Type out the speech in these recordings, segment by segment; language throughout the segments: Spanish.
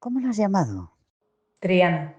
¿Cómo lo has llamado? Triana.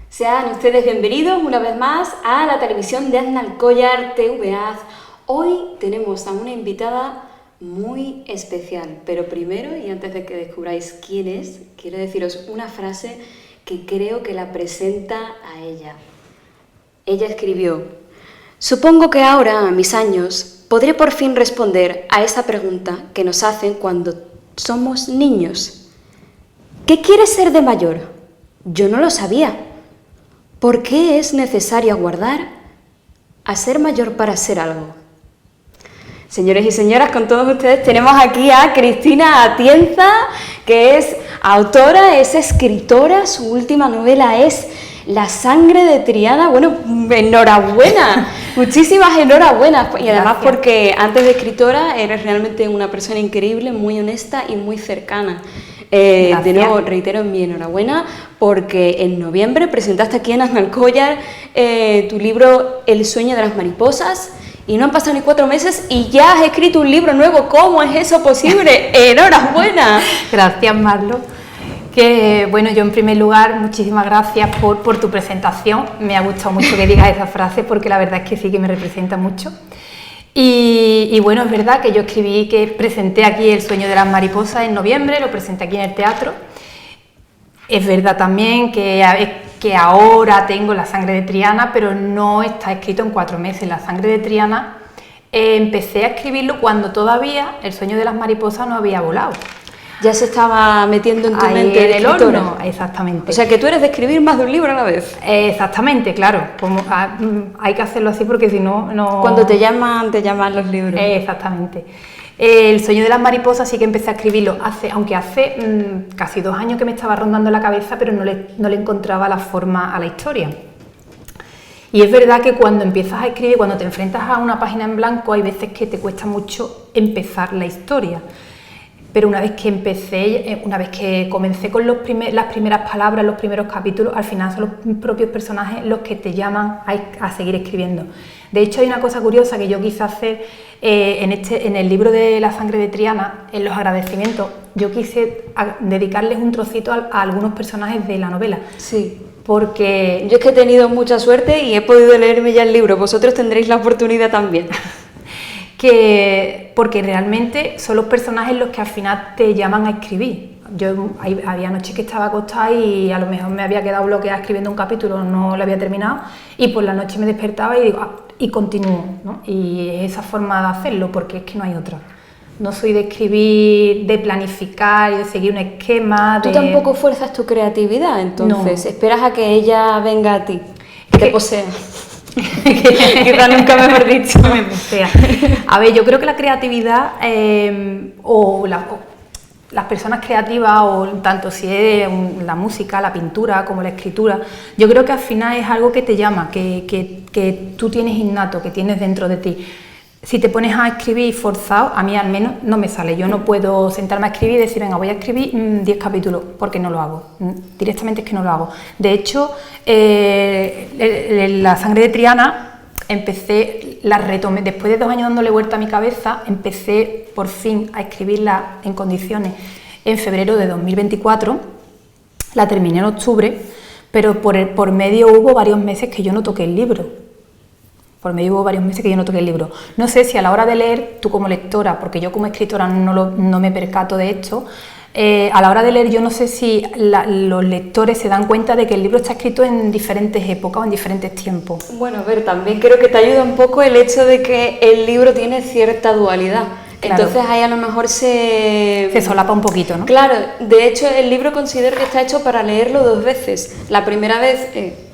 Sean ustedes bienvenidos una vez más a la televisión de Aznalcóllar TVA. Hoy tenemos a una invitada muy especial, pero primero, y antes de que descubráis quién es, quiero deciros una frase que creo que la presenta a ella. Ella escribió: supongo que ahora, a mis años, podré por fin responder a esa pregunta que nos hacen cuando somos niños. ¿Qué quieres ser de mayor? Yo no lo sabía. ¿Por qué es necesario aguardar a ser mayor para ser algo? Señores y señoras, con todos ustedes tenemos aquí a Cristina Atienza, que es autora, es escritora, su última novela es La sangre de Triana. Bueno, enhorabuena, muchísimas enhorabuenas. Y además porque antes de escritora eres realmente una persona increíble, muy honesta y muy cercana. De nuevo, reitero mi enhorabuena porque en noviembre presentaste aquí en Aznalcóllar tu libro El sueño de las mariposas y no han pasado ni 4 meses y ya has escrito un libro nuevo. ¿Cómo es eso posible? ¡Enhorabuena! Gracias, Marlo. Que bueno, yo en primer lugar, muchísimas gracias por tu presentación. Me ha gustado mucho que digas esa frase porque la verdad es que sí que me representa mucho. Y bueno, es verdad que yo escribí, que presenté aquí El sueño de las mariposas en noviembre, lo presenté aquí en el teatro. Es verdad también que ahora tengo La sangre de Triana, pero no está escrito en 4 meses. La sangre de Triana empecé a escribirlo cuando todavía El sueño de las mariposas no había volado. Ya se estaba metiendo en tu ahí mente en el escritora. horno, exactamente. O sea que tú eres de escribir más de un libro a la vez. Exactamente, claro. Hay que hacerlo así porque si no, no... Cuando te llaman los libros. Exactamente. El sueño de las mariposas sí que empecé a escribirlo aunque hace casi 2 años que me estaba rondando la cabeza, pero no le encontraba la forma a la historia. Y es verdad que cuando empiezas a escribir, cuando te enfrentas a una página en blanco, hay veces que te cuesta mucho empezar la historia. Pero una vez que comencé con las primeras palabras, los primeros capítulos, al final son los propios personajes los que te llaman a seguir escribiendo. De hecho, hay una cosa curiosa que yo quise hacer en el libro de La sangre de Triana, en los agradecimientos. Yo quise dedicarles un trocito a algunos personajes de la novela. Sí. Porque yo es que he tenido mucha suerte y he podido leerme ya el libro. Vosotros tendréis la oportunidad también. Porque realmente son los personajes los que al final te llaman a escribir. Había noches que estaba acostada y a lo mejor me había quedado bloqueada escribiendo un capítulo, no lo había terminado, y por la noche me despertaba y digo, y continúo, ¿no? Y es esa forma de hacerlo, porque es que no hay otra. No soy de escribir, de planificar y de seguir un esquema. Tú tampoco fuerzas tu creatividad, entonces, no. Esperas a que ella venga a ti, que te posea. Quizá nunca mejor dicho me posea. A ver, yo creo que la creatividad las personas creativas, o tanto si es la música, la pintura, como la escritura, yo creo que al final es algo que te llama, que tú tienes innato, que tienes dentro de ti. Si te pones a escribir forzado, a mí al menos no me sale. Yo no puedo sentarme a escribir y decir, venga, voy a escribir 10 capítulos, porque no lo hago. Directamente es que no lo hago. De hecho, La sangre de Triana empecé, la retomé, después de 2 años dándole vuelta a mi cabeza, empecé por fin a escribirla en condiciones en febrero de 2024, la terminé en octubre, pero por medio hubo varios meses que yo no toqué el libro. No sé si a la hora de leer, tú como lectora, porque yo como escritora no me percato de esto, a la hora de leer yo no sé si los lectores se dan cuenta de que el libro está escrito en diferentes épocas o en diferentes tiempos. Bueno, a ver, también creo que te ayuda un poco el hecho de que el libro tiene cierta dualidad. Claro. Entonces ahí a lo mejor se solapa un poquito, ¿no? Claro, de hecho el libro considero que está hecho para leerlo 2 veces. La primera vez,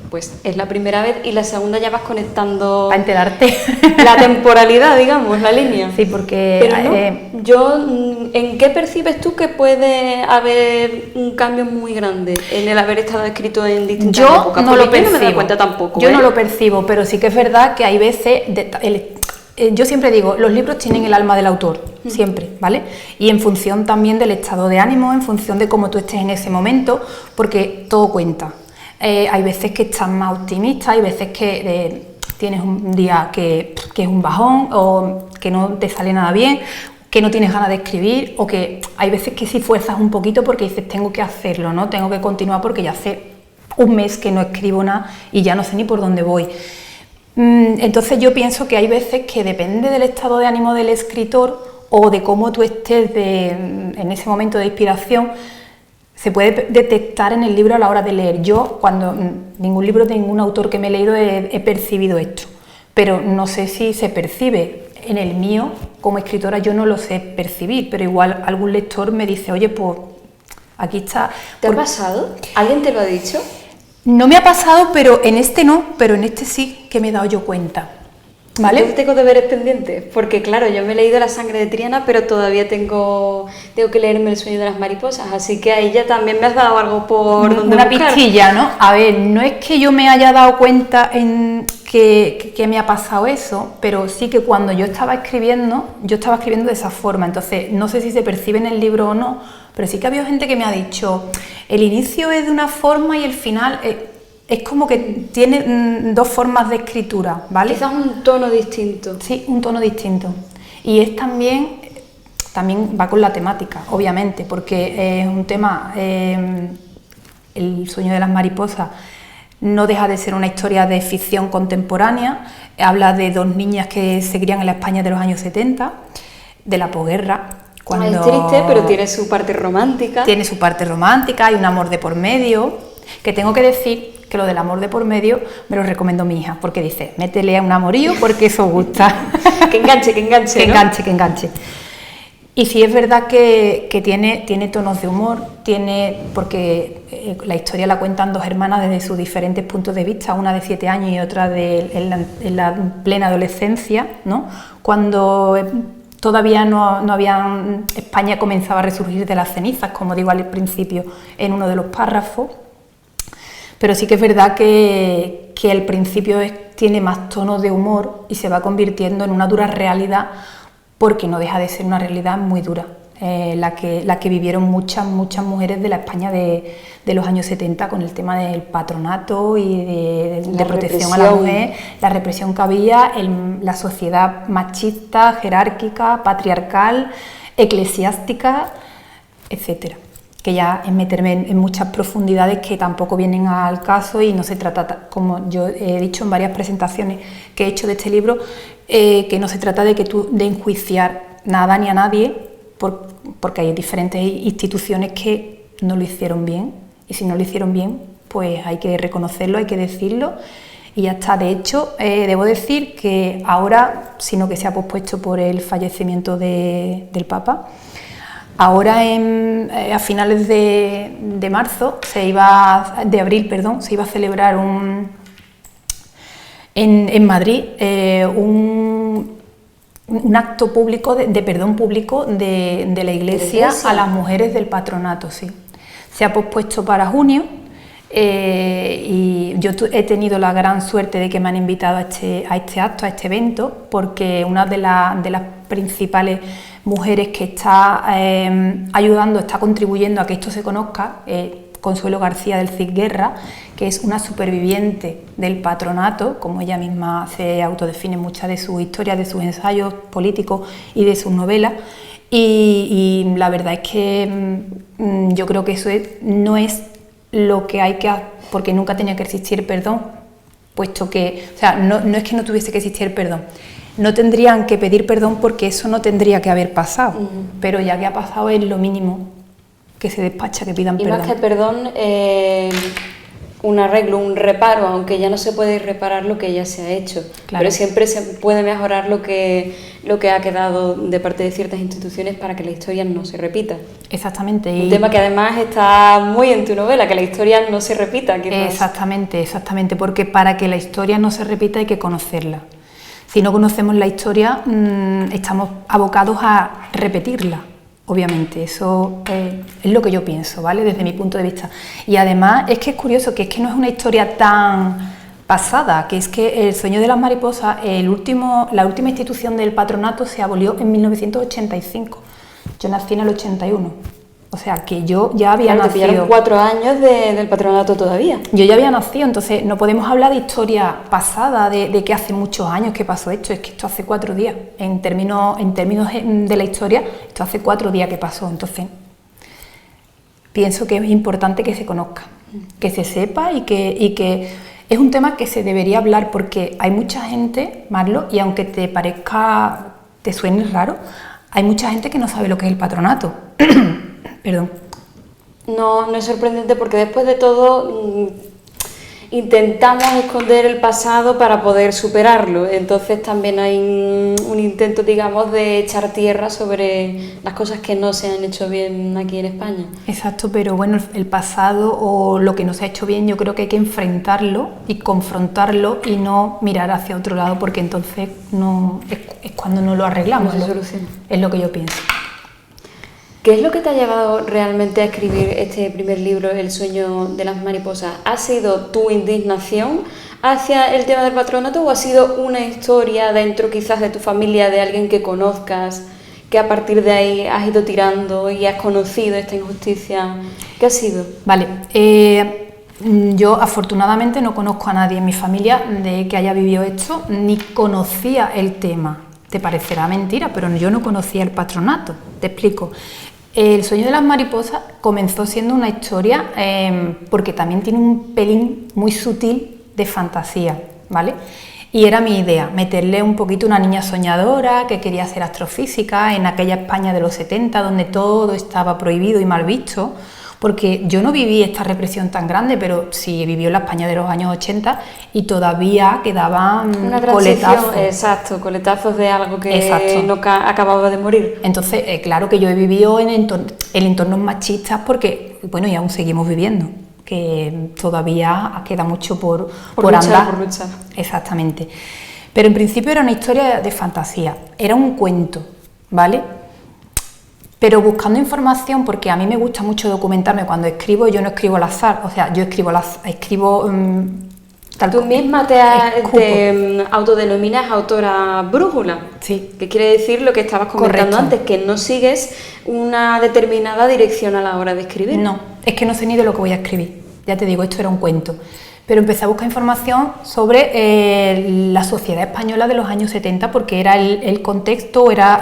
pues es la primera vez, y la segunda ya vas conectando... Para enterarte. La temporalidad, digamos, la línea. Sí, porque... Pero ¿en qué percibes tú que puede haber un cambio muy grande en el haber estado escrito en distintas épocas? No lo percibo. Yo no me doy cuenta tampoco. Yo no lo percibo, pero sí que es verdad que hay veces... yo siempre digo, los libros tienen el alma del autor, siempre, ¿vale? Y en función también del estado de ánimo, en función de cómo tú estés en ese momento, porque todo cuenta. Hay veces que estás más optimista, hay veces que tienes un día que es un bajón, o que no te sale nada bien, que no tienes ganas de escribir, o que hay veces que sí fuerzas un poquito porque dices, tengo que hacerlo, ¿no? Tengo que continuar porque ya hace un mes que no escribo nada y ya no sé ni por dónde voy. Entonces yo pienso que hay veces que depende del estado de ánimo del escritor o de cómo tú estés en ese momento de inspiración, se puede detectar en el libro a la hora de leer. Yo, cuando ningún libro de ningún autor que me he leído he percibido esto, pero no sé si se percibe. En el mío, como escritora, yo no lo sé percibir, pero igual algún lector me dice, oye, pues aquí está. ¿Te ha pasado? ¿Alguien te lo ha dicho? No me ha pasado, pero en este no, pero en este sí que me he dado yo cuenta. ¿Vale? Yo tengo deberes pendientes, porque claro, yo me he leído La sangre de Triana, pero todavía tengo que leerme El sueño de las mariposas, así que ahí ya también me has dado algo por donde una buscar. pistilla, ¿no? A ver, no es que yo me haya dado cuenta en que me ha pasado eso, pero sí que cuando yo estaba escribiendo de esa forma, entonces no sé si se percibe en el libro o no, pero sí que ha habido gente que me ha dicho, el inicio es de una forma y el final... es como que tiene 2 formas de escritura, ¿vale? Quizás un tono distinto. Sí, un tono distinto. Y es también va con la temática, obviamente, porque es un tema, El sueño de las mariposas no deja de ser una historia de ficción contemporánea, habla de 2 niñas que se crían en la España de los años 70, de la posguerra. Cuando... Es triste, pero tiene su parte romántica. Tiene su parte romántica, hay un amor de por medio, que tengo que decir que lo del amor de por medio me lo recomendó mi hija, porque dice, métele a un amorío porque eso gusta. Que enganche, que enganche. Y sí es verdad que tiene tonos de humor, porque la historia la cuentan 2 hermanas desde sus diferentes puntos de vista, una de 7 años y otra en la plena adolescencia, ¿no? Cuando todavía España comenzaba a resurgir de las cenizas, como digo al principio en uno de los párrafos. Pero sí que es verdad que al principio tiene más tonos de humor y se va convirtiendo en una dura realidad, porque no deja de ser una realidad muy dura, la que vivieron muchas mujeres de la España de los años 70 con el tema del patronato y de protección a la mujer, la represión que había, la sociedad machista, jerárquica, patriarcal, eclesiástica, etcétera. Que ya es meterme en muchas profundidades que tampoco vienen al caso, y no se trata, como yo he dicho en varias presentaciones que he hecho de este libro, que no se trata de enjuiciar nada ni a nadie, porque hay diferentes instituciones que no lo hicieron bien, y si no lo hicieron bien, pues hay que reconocerlo, hay que decirlo, y ya está. De hecho, debo decir que ahora, sino que se ha pospuesto por el fallecimiento del Papa, ahora a finales de abril, se iba a celebrar en Madrid un acto público de perdón público de la Iglesia a las mujeres del patronato, sí. Se ha pospuesto para junio y yo he tenido la gran suerte de que me han invitado a este acto, a este evento, porque una de las principales mujeres que está ayudando, está contribuyendo a que esto se conozca, Consuelo García del Cid Guerra, que es una superviviente del patronato, como ella misma se autodefine en muchas de sus historias, de sus ensayos políticos y de sus novelas. Y la verdad es que yo creo que eso no es lo que hay que hacer, porque nunca tenía que existir perdón, puesto que, o sea, no es que no tuviese que existir perdón, no tendrían que pedir perdón porque eso no tendría que haber pasado, pero ya que ha pasado es lo mínimo que se despacha, que pidan perdón. Y más que perdón, un arreglo, un reparo, aunque ya no se puede reparar lo que ya se ha hecho, claro. Pero siempre se puede mejorar lo que ha quedado de parte de ciertas instituciones para que la historia no se repita. Exactamente. Un tema que además está muy en tu novela, que la historia no se repita. Quizás. Exactamente, porque para que la historia no se repita hay que conocerla. Si no conocemos la historia, estamos abocados a repetirla. Obviamente, eso es lo que yo pienso, ¿vale? Desde mi punto de vista. Y además es que es curioso, que es que no es una historia tan pasada, que es que el sueño de las mariposas, la última institución del patronato se abolió en 1985. Yo nací en el 81. O sea, que yo ya había nacido. Te pillaron 4 años del patronato todavía. Yo ya había nacido, entonces no podemos hablar de historia pasada, de que hace muchos años que pasó esto, es que esto hace 4 días. En términos de la historia, esto hace 4 días que pasó, entonces pienso que es importante que se conozca, que se sepa y que es un tema que se debería hablar porque hay mucha gente, Marlo, y aunque te suene raro, hay mucha gente que no sabe lo que es el patronato. Perdón. No es sorprendente porque después de todo intentamos esconder el pasado para poder superarlo, entonces también hay un intento, digamos, de echar tierra sobre las cosas que no se han hecho bien aquí en España. Exacto, pero bueno, el pasado o lo que no se ha hecho bien yo creo que hay que enfrentarlo y confrontarlo y no mirar hacia otro lado porque entonces no es cuando no lo arreglamos. No se soluciona. Es lo que yo pienso. ¿Qué es lo que te ha llevado realmente a escribir este primer libro, El sueño de las mariposas? ¿Ha sido tu indignación hacia el tema del patronato o ha sido una historia dentro quizás de tu familia, de alguien que conozcas, que a partir de ahí has ido tirando y has conocido esta injusticia? ¿Qué ha sido? Vale, yo afortunadamente no conozco a nadie en mi familia de que haya vivido esto, ni conocía el tema. Te parecerá mentira, pero yo no conocía el patronato, te explico. El sueño de las mariposas comenzó siendo una historia porque también tiene un pelín muy sutil de fantasía, ¿vale? Y era mi idea, meterle un poquito una niña soñadora que quería ser astrofísica en aquella España de los 70 donde todo estaba prohibido y mal visto, porque yo no viví esta represión tan grande, pero sí vivió la España de los años 80 y todavía quedaban coletazos. Exacto, coletazos de algo que exacto. no acababa de morir. Entonces, claro que yo he vivido en entornos machistas porque, bueno, y aún seguimos viviendo, que todavía queda mucho por andar. Por luchar. Exactamente. Pero en principio era una historia de fantasía, era un cuento, ¿vale? Pero buscando información, porque a mí me gusta mucho documentarme cuando escribo, yo no escribo al azar, o sea, yo escribo tal. Tú misma te autodenominas autora brújula, sí. Que quiere decir lo que estabas comentando antes, que no sigues una determinada dirección a la hora de escribir. No, es que no sé ni de lo que voy a escribir, ya te digo, esto era un cuento. Pero empecé a buscar información sobre la sociedad española de los años 70 porque era el contexto, era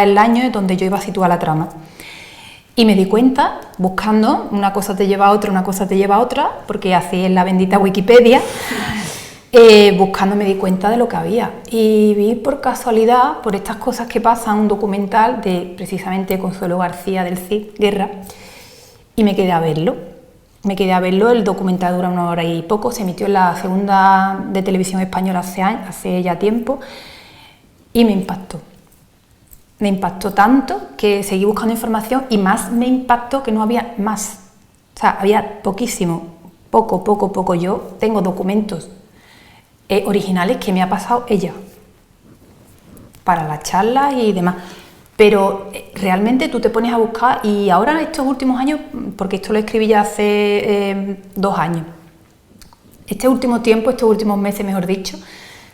el año donde yo iba a situar la trama. Y me di cuenta, buscando, una cosa te lleva a otra, una cosa te lleva a otra, porque así es la bendita Wikipedia, buscando me di cuenta de lo que había. Y vi por casualidad, por estas cosas que pasan, un documental de precisamente Consuelo García del Cid Guerra, y me quedé a verlo. El documental dura 1 hora y poco, se emitió en la segunda de televisión española hace ya tiempo y me impactó. Me impactó tanto que seguí buscando información y más me impactó que no había más. O sea, había poquísimo, poco. Yo tengo documentos originales que me ha pasado ella. para las charlas y demás. Pero realmente tú te pones a buscar, y ahora estos últimos años, porque esto lo escribí ya hace 2 años, este último tiempo, estos últimos meses mejor dicho,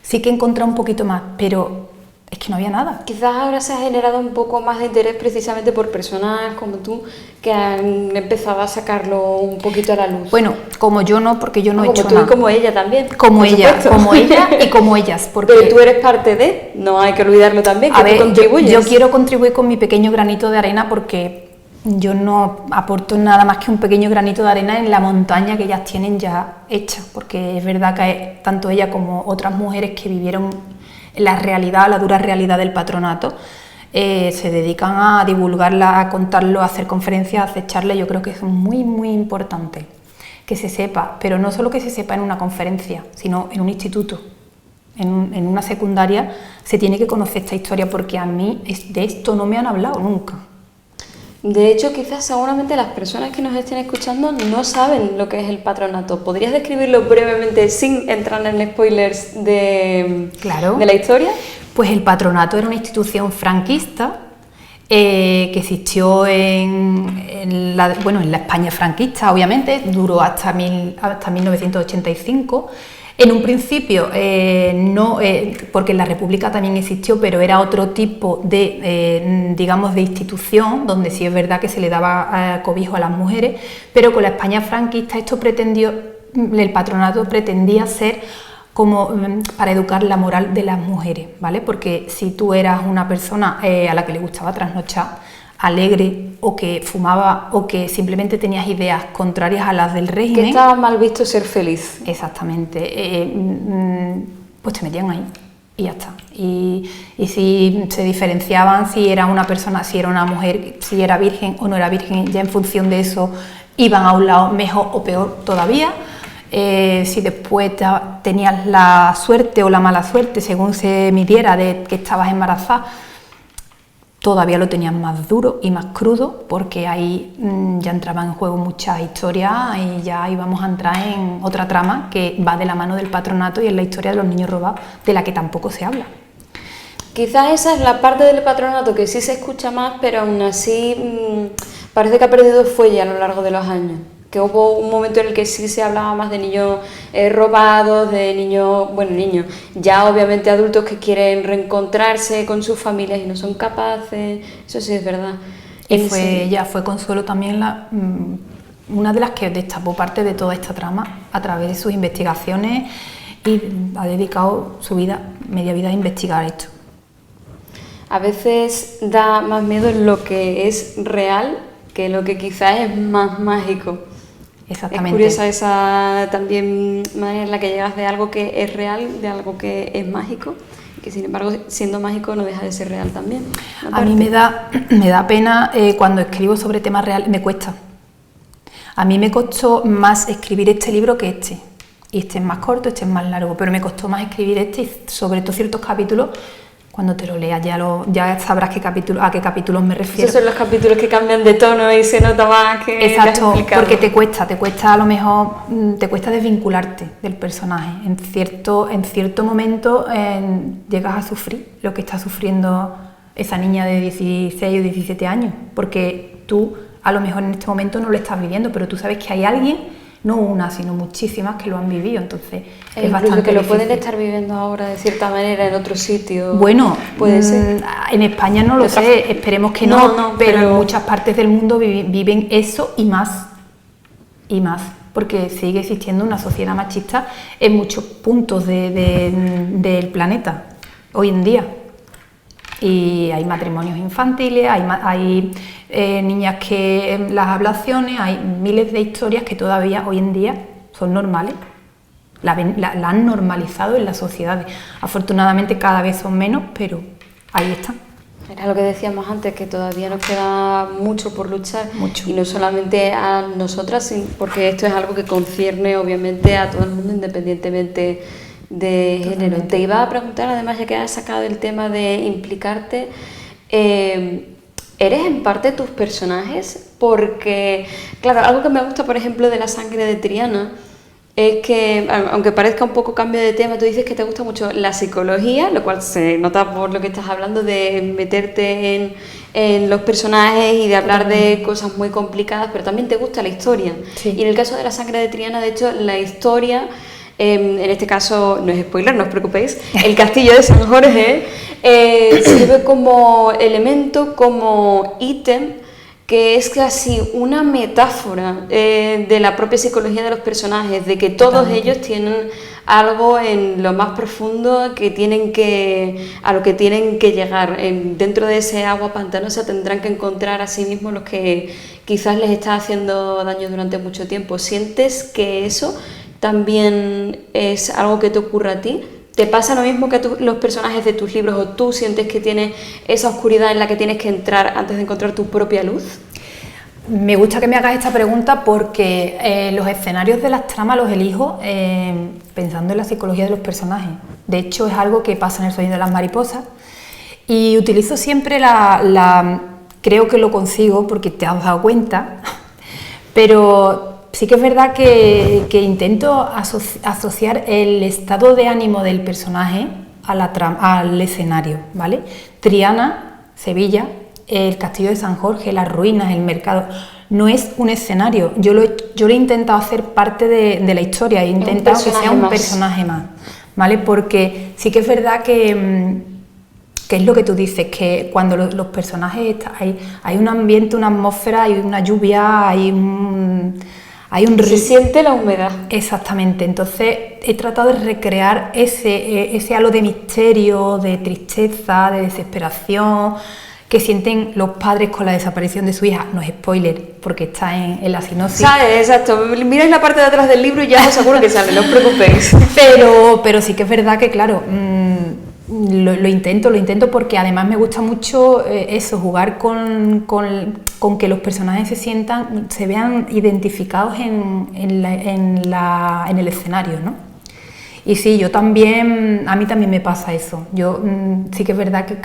sí que he encontrado un poquito más, pero es que no había nada. Quizás ahora se ha generado un poco más de interés precisamente por personas como tú que han empezado a sacarlo un poquito a la luz. Bueno, como yo no, porque yo no he hecho como tú nada. y como ella también. Como ella y como ellas. Porque pero tú eres parte de, no hay que olvidarlo también, que a ver, tú contribuyes. yo quiero contribuir con mi pequeño granito de arena porque yo no aporto nada más que un pequeño granito de arena en la montaña que ellas tienen ya hecha, porque es verdad que tanto ella como otras mujeres que vivieron la realidad, la dura realidad del patronato, se dedican a divulgarla, a contarlo, a hacer conferencias, a hacer charlas. Yo creo que es muy, muy importante que se sepa, pero no solo que se sepa en una conferencia, sino en un instituto, en una secundaria, se tiene que conocer esta historia, porque a mí de esto no me han hablado nunca. De hecho, quizás seguramente las personas que nos estén escuchando no saben lo que es el patronato. ¿Podrías describirlo brevemente sin entrar en spoilers de la historia? Pues el patronato era una institución franquista que existió en la España franquista, obviamente, duró hasta 1985. En un principio, no, porque en la República también existió, pero era otro tipo de, digamos, de institución, donde sí es verdad que se le daba cobijo a las mujeres, pero con la España franquista el patronato pretendía ser como para educar la moral de las mujeres, ¿vale? Porque si tú eras una persona a la que le gustaba trasnochar, alegre, o que fumaba, o que simplemente tenías ideas contrarias a las del régimen... Que estaba mal visto ser feliz. Exactamente. Pues te metían ahí y ya está. Y si se diferenciaban si era una persona, si era una mujer, si era virgen o no era virgen, ya en función de eso iban a un lado mejor o peor todavía. Si después tenías la suerte o la mala suerte, según se midiera, de que estabas embarazada, todavía lo tenían más duro y más crudo, porque ahí ya entraban en juego muchas historias y ya íbamos a entrar en otra trama que va de la mano del patronato, y es la historia de los niños robados, de la que tampoco se habla. Quizás esa es la parte del patronato que sí se escucha más, pero aún así parece que ha perdido fuelle a lo largo de los años. Que hubo un momento en el que sí se hablaba más de niños robados, de niños, ya obviamente adultos que quieren reencontrarse con sus familias y no son capaces, eso sí es verdad. Y ella fue Consuelo también una de las que destapó parte de toda esta trama a través de sus investigaciones, y ha dedicado su vida, media vida, a investigar esto. A veces da más miedo lo que es real que lo que quizás es más mágico. Exactamente. Es curiosa esa también manera en la que llegas de algo que es real, de algo que es mágico, que sin embargo, siendo mágico, no deja de ser real también. A mí me da pena cuando escribo sobre temas reales, me cuesta. A mí me costó más escribir este libro que este. Y este es más corto, este es más largo, pero me costó más escribir este, y sobre todo ciertos capítulos. Cuando te lo leas ya sabrás a qué capítulos me refiero. Esos son los capítulos que cambian de tono y se nota más que... Exacto, porque te cuesta a lo mejor, te cuesta desvincularte del personaje. En cierto momento llegas a sufrir lo que está sufriendo esa niña de 16 o 17 años, porque tú a lo mejor en este momento no lo estás viviendo, pero tú sabes que hay alguien, no una, sino muchísimas, que lo han vivido, entonces es bastante que lo difícil. Pueden estar viviendo ahora de cierta manera en otro sitio. Bueno, puede ser. En España no lo sé, esperemos que no, pero en muchas partes del mundo viven eso y más, porque sigue existiendo una sociedad machista en muchos puntos del planeta hoy en día. Y hay matrimonios infantiles, hay niñas que las ablaciones, hay miles de historias que todavía hoy en día son normales. La han normalizado en las sociedades. Afortunadamente cada vez son menos, pero ahí están. Era lo que decíamos antes, que todavía nos queda mucho por luchar. Mucho. Y no solamente a nosotras, porque esto es algo que concierne obviamente a todo el mundo independientemente de género. Te iba a preguntar, además, ya que has sacado el tema de implicarte, ¿eres en parte tus personajes? Porque, claro, algo que me gusta, por ejemplo, de La sangre de Triana es que, aunque parezca un poco cambio de tema, tú dices que te gusta mucho la psicología, lo cual se nota por lo que estás hablando de meterte en los personajes y de hablar de cosas muy complicadas, pero también te gusta la historia. Sí. Y en el caso de La sangre de Triana, de hecho, la historia, en este caso no es spoiler, no os preocupéis, el castillo de San Jorge sirve como elemento, como ítem, que es casi una metáfora de la propia psicología de los personajes, de que todos ellos tienen algo en lo más profundo a lo que tienen que llegar. Dentro de ese agua pantanosa tendrán que encontrar a sí mismos los que quizás les está haciendo daño durante mucho tiempo. ¿Sientes que eso también es algo que te ocurre a ti? ¿Te pasa lo mismo que a los personajes de tus libros, o tú sientes que tienes esa oscuridad en la que tienes que entrar antes de encontrar tu propia luz? Me gusta que me hagas esta pregunta porque los escenarios de las tramas los elijo pensando en la psicología de los personajes. De hecho, es algo que pasa en El sueño de las mariposas y utilizo siempre creo que lo consigo porque te has dado cuenta, pero sí que es verdad que intento asociar el estado de ánimo del personaje al escenario, ¿vale? Triana, Sevilla, el castillo de San Jorge, las ruinas, el mercado, no es un escenario. Yo lo he intentado hacer parte de la historia, he intentado que sea un personaje más, ¿vale? Porque sí que es verdad que es lo que tú dices, que cuando los personajes hay un ambiente, una atmósfera, hay una lluvia, hay un se siente la humedad. Exactamente, entonces he tratado de recrear ese halo de misterio, de tristeza, de desesperación que sienten los padres con la desaparición de su hija. No es spoiler, porque está en la sinopsis. Sale, exacto, miráis la parte de atrás del libro y ya os aseguro que sale, no os preocupéis. Pero sí que es verdad que, claro, lo intento porque además me gusta mucho eso, jugar con que los personajes se vean identificados en el escenario, ¿no? Y sí, a mí también me pasa eso. Sí que es verdad que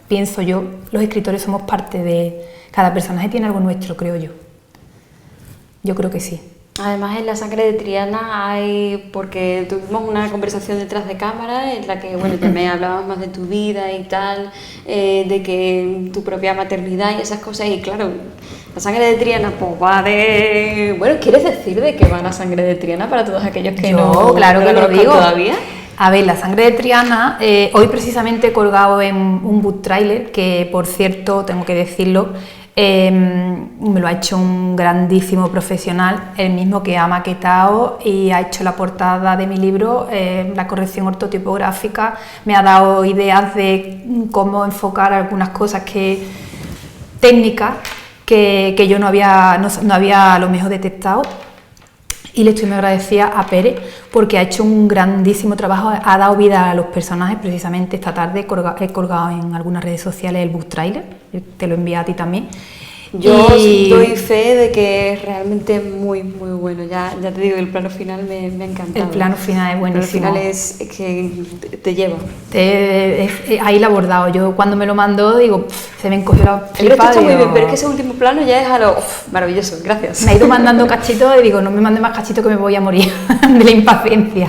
pienso yo, los escritores somos parte de... Cada personaje tiene algo nuestro, creo yo. Yo creo que sí. Además, en La sangre de Triana porque tuvimos una conversación detrás de cámara en la que, bueno, también hablabas más de tu vida y tal, de que tu propia maternidad y esas cosas, y claro, La sangre de Triana, pues va de... Bueno, ¿quieres decir de qué va La sangre de Triana para todos aquellos que claro que lo digo todavía? A ver, La sangre de Triana, hoy precisamente he colgado en un book trailer, que por cierto, tengo que decirlo, me lo ha hecho un grandísimo profesional, el mismo que ha maquetado y ha hecho la portada de mi libro, la corrección ortotipográfica, me ha dado ideas de cómo enfocar algunas cosas técnicas que yo no había a lo mejor detectado, y le estoy muy agradecida a Pere porque ha hecho un grandísimo trabajo, ha dado vida a los personajes. Precisamente esta tarde he colgado en algunas redes sociales el book trailer, te lo envío a ti también. Yo doy fe de que es realmente muy, muy bueno. Ya te digo, el plano final me ha encantado. El plano final es buenísimo. El plano final es que te lleva. Ahí lo he abordado. Yo cuando me lo mandó, digo, se me encogió la flipa. El resto está muy bien, pero es que ese último plano ya es maravilloso. Gracias. Me ha ido mandando cachitos y digo, no me mande más cachitos que me voy a morir de la impaciencia.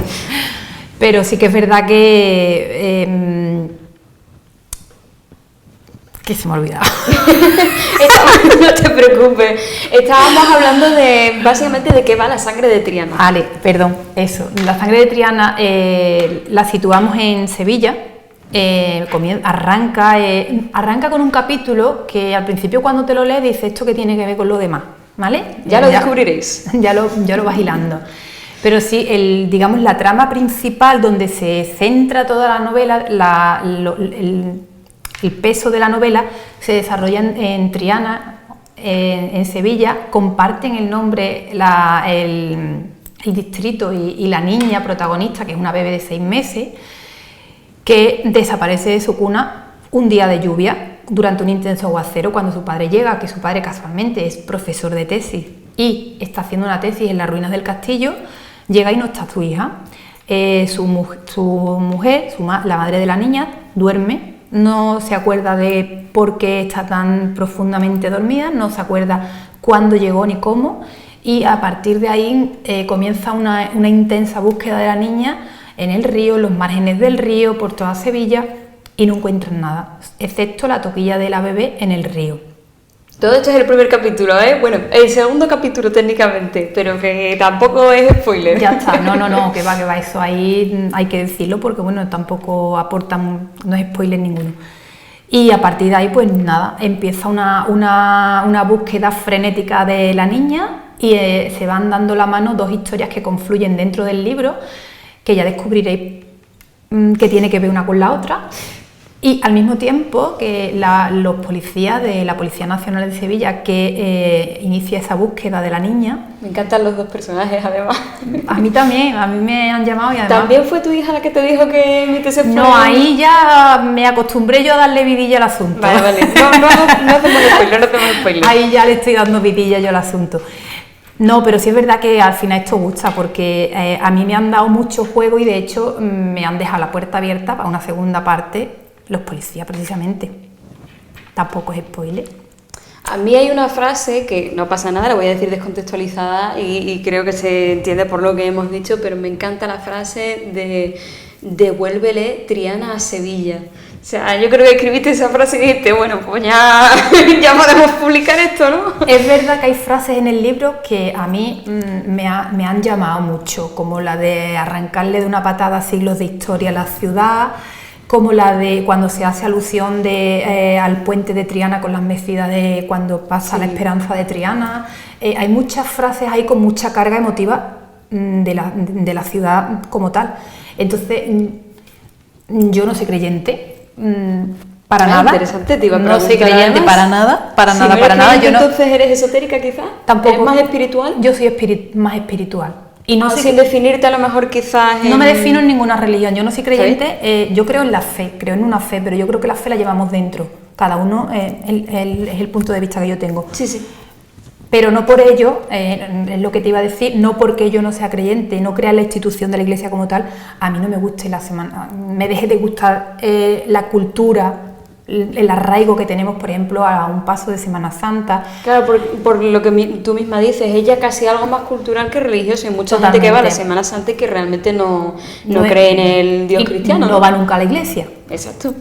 Pero sí que es verdad que se me ha olvidado. No te preocupes. Estábamos hablando básicamente de qué va La sangre de Triana. Vale, perdón, eso. La sangre de Triana la situamos en Sevilla. Arranca con un capítulo que al principio cuando te lo lees dices esto que tiene que ver con lo demás, ¿vale? Ya lo descubriréis. Ya lo vas hilando. Pero sí, digamos la trama principal donde se centra toda la novela, el peso de la novela se desarrolla en Triana, en Sevilla. Comparten el nombre, el distrito y la niña protagonista, que es una bebé de 6 meses, que desaparece de su cuna un día de lluvia durante un intenso aguacero cuando su padre llega, que su padre casualmente es profesor de tesis y está haciendo una tesis en las ruinas del castillo. Llega y no está su hija. Su mujer, la madre de la niña, duerme. No se acuerda de por qué está tan profundamente dormida, no se acuerda cuándo llegó ni cómo, y a partir de ahí comienza una intensa búsqueda de la niña en el río, en los márgenes del río, por toda Sevilla, y no encuentran nada, excepto la toquilla de la bebé en el río. Todo esto es el primer capítulo, ¿eh? Bueno, el segundo capítulo técnicamente, pero que tampoco es spoiler. Ya está, no, que va, eso ahí hay que decirlo porque bueno, tampoco aportan, no es spoiler ninguno. Y a partir de ahí, pues nada, empieza una búsqueda frenética de la niña y se van dando la mano dos historias que confluyen dentro del libro, que ya descubriréis que tiene que ver una con la otra. Y al mismo tiempo que los policías de la Policía Nacional de Sevilla que inicia esa búsqueda de la niña. Me encantan los dos personajes, además. A mí también, a mí me han llamado y además... ¿También fue tu hija la que te dijo que mi tesis fue...? No, ahí ya me acostumbré yo a darle vidilla al asunto. Vale. No hacemos spoiler. Ahí ya le estoy dando vidilla yo al asunto. No, pero sí es verdad que al final esto gusta porque a mí me han dado mucho juego y de hecho me han dejado la puerta abierta para una segunda parte, los policías precisamente. Tampoco es spoiler. A mí hay una frase que no pasa nada, la voy a decir descontextualizada y creo que se entiende por lo que hemos dicho, pero me encanta la frase de devuélvele Triana a Sevilla. O sea, yo creo que escribiste esa frase y dijiste, bueno, pues ya podemos publicar esto, ¿no? Es verdad que hay frases en el libro que a mí me han llamado mucho, como la de arrancarle de una patada siglos de historia a la ciudad, como la de cuando se hace alusión al puente de Triana con las mecidas de cuando pasa la esperanza de Triana. Hay muchas frases ahí con mucha carga emotiva de la ciudad como tal. Entonces, yo no soy creyente. Para nada. Interesante, te iba a no soy creyente además, para nada. Yo no... Entonces eres esotérica quizás. Tampoco. ¿Eres más espiritual? Yo soy más espiritual. Y no sin definirte a lo mejor quizás. No me defino en ninguna religión. Yo no soy creyente. Yo creo en la fe, creo en una fe, pero yo creo que la fe la llevamos dentro. Cada uno es el punto de vista que yo tengo. Sí. Pero no por ello, es lo que te iba a decir, no porque yo no sea creyente, no crea en la institución de la Iglesia como tal, a mí no me guste me deje de gustar la cultura, el arraigo que tenemos, por ejemplo, a un paso de Semana Santa. Claro, por lo que tú misma dices, ella casi algo más cultural que religioso. Hay mucha gente que va a la Semana Santa y que realmente no cree en el Dios cristiano. No va nunca a la iglesia. Exacto.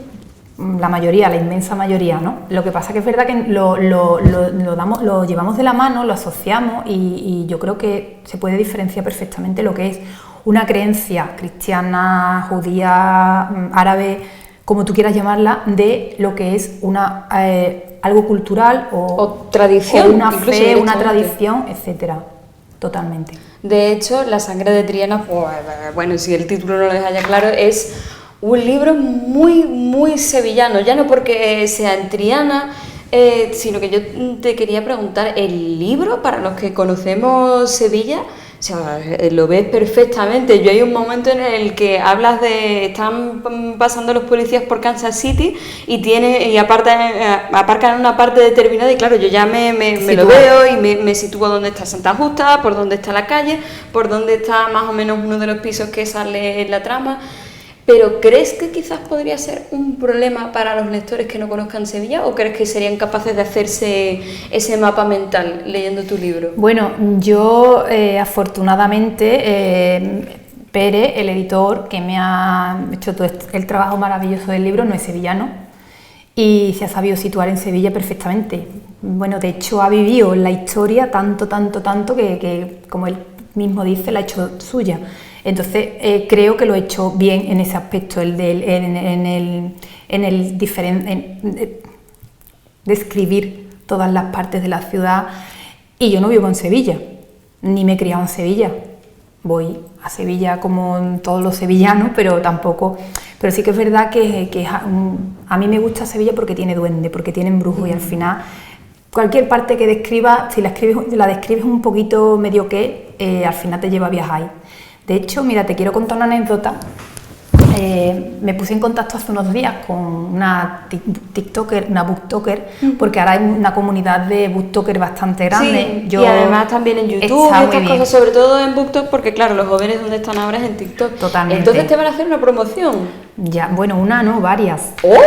La mayoría, la inmensa mayoría, ¿no? Lo que pasa que es verdad que lo llevamos de la mano, lo asociamos y yo creo que se puede diferenciar perfectamente lo que es una creencia cristiana, judía, árabe, como tú quieras llamarla, de lo que es algo cultural o tradición, o una fe, una tradición, etcétera. Totalmente. De hecho, La sangre de Triana, pues, bueno, si el título no lo deja ya claro, es un libro muy, muy sevillano, ya no porque sea en Triana, sino que yo te quería preguntar, ¿el libro, para los que conocemos Sevilla, o sea, lo ves perfectamente? Yo hay un momento en el que hablas están pasando los policías por Kansas City y aparcan en una parte determinada y claro, yo ya me lo veo y me sitúo dónde está Santa Justa, por dónde está la calle, por dónde está más o menos uno de los pisos que sale en la trama. ¿Pero crees que quizás podría ser un problema para los lectores que no conozcan Sevilla o crees que serían capaces de hacerse ese mapa mental leyendo tu libro? Bueno, yo afortunadamente, Pere, el editor que me ha hecho todo el trabajo maravilloso del libro, no es sevillano y se ha sabido situar en Sevilla perfectamente. Bueno, de hecho ha vivido la historia tanto que como él mismo dice, la ha hecho suya. Entonces creo que lo he hecho bien en ese aspecto, describir todas las partes de la ciudad. Y yo no vivo en Sevilla, ni me he criado en Sevilla. Voy a Sevilla como todos los sevillanos, pero sí que es verdad que a mí me gusta Sevilla porque tiene duende, porque tiene embrujo y al final cualquier parte que describa, si la describes un poquito medio al final te lleva a viajar. De hecho, mira, te quiero contar una anécdota. Me puse en contacto hace unos días con una TikToker, una booktoker, porque ahora hay una comunidad de booktoker bastante grande. Sí, y además también en YouTube y estas cosas, sobre todo en BookTok, porque claro, los jóvenes donde están ahora es en TikTok. Totalmente. Entonces te van a hacer una promoción. Ya, bueno, una no, varias. ¡Oh!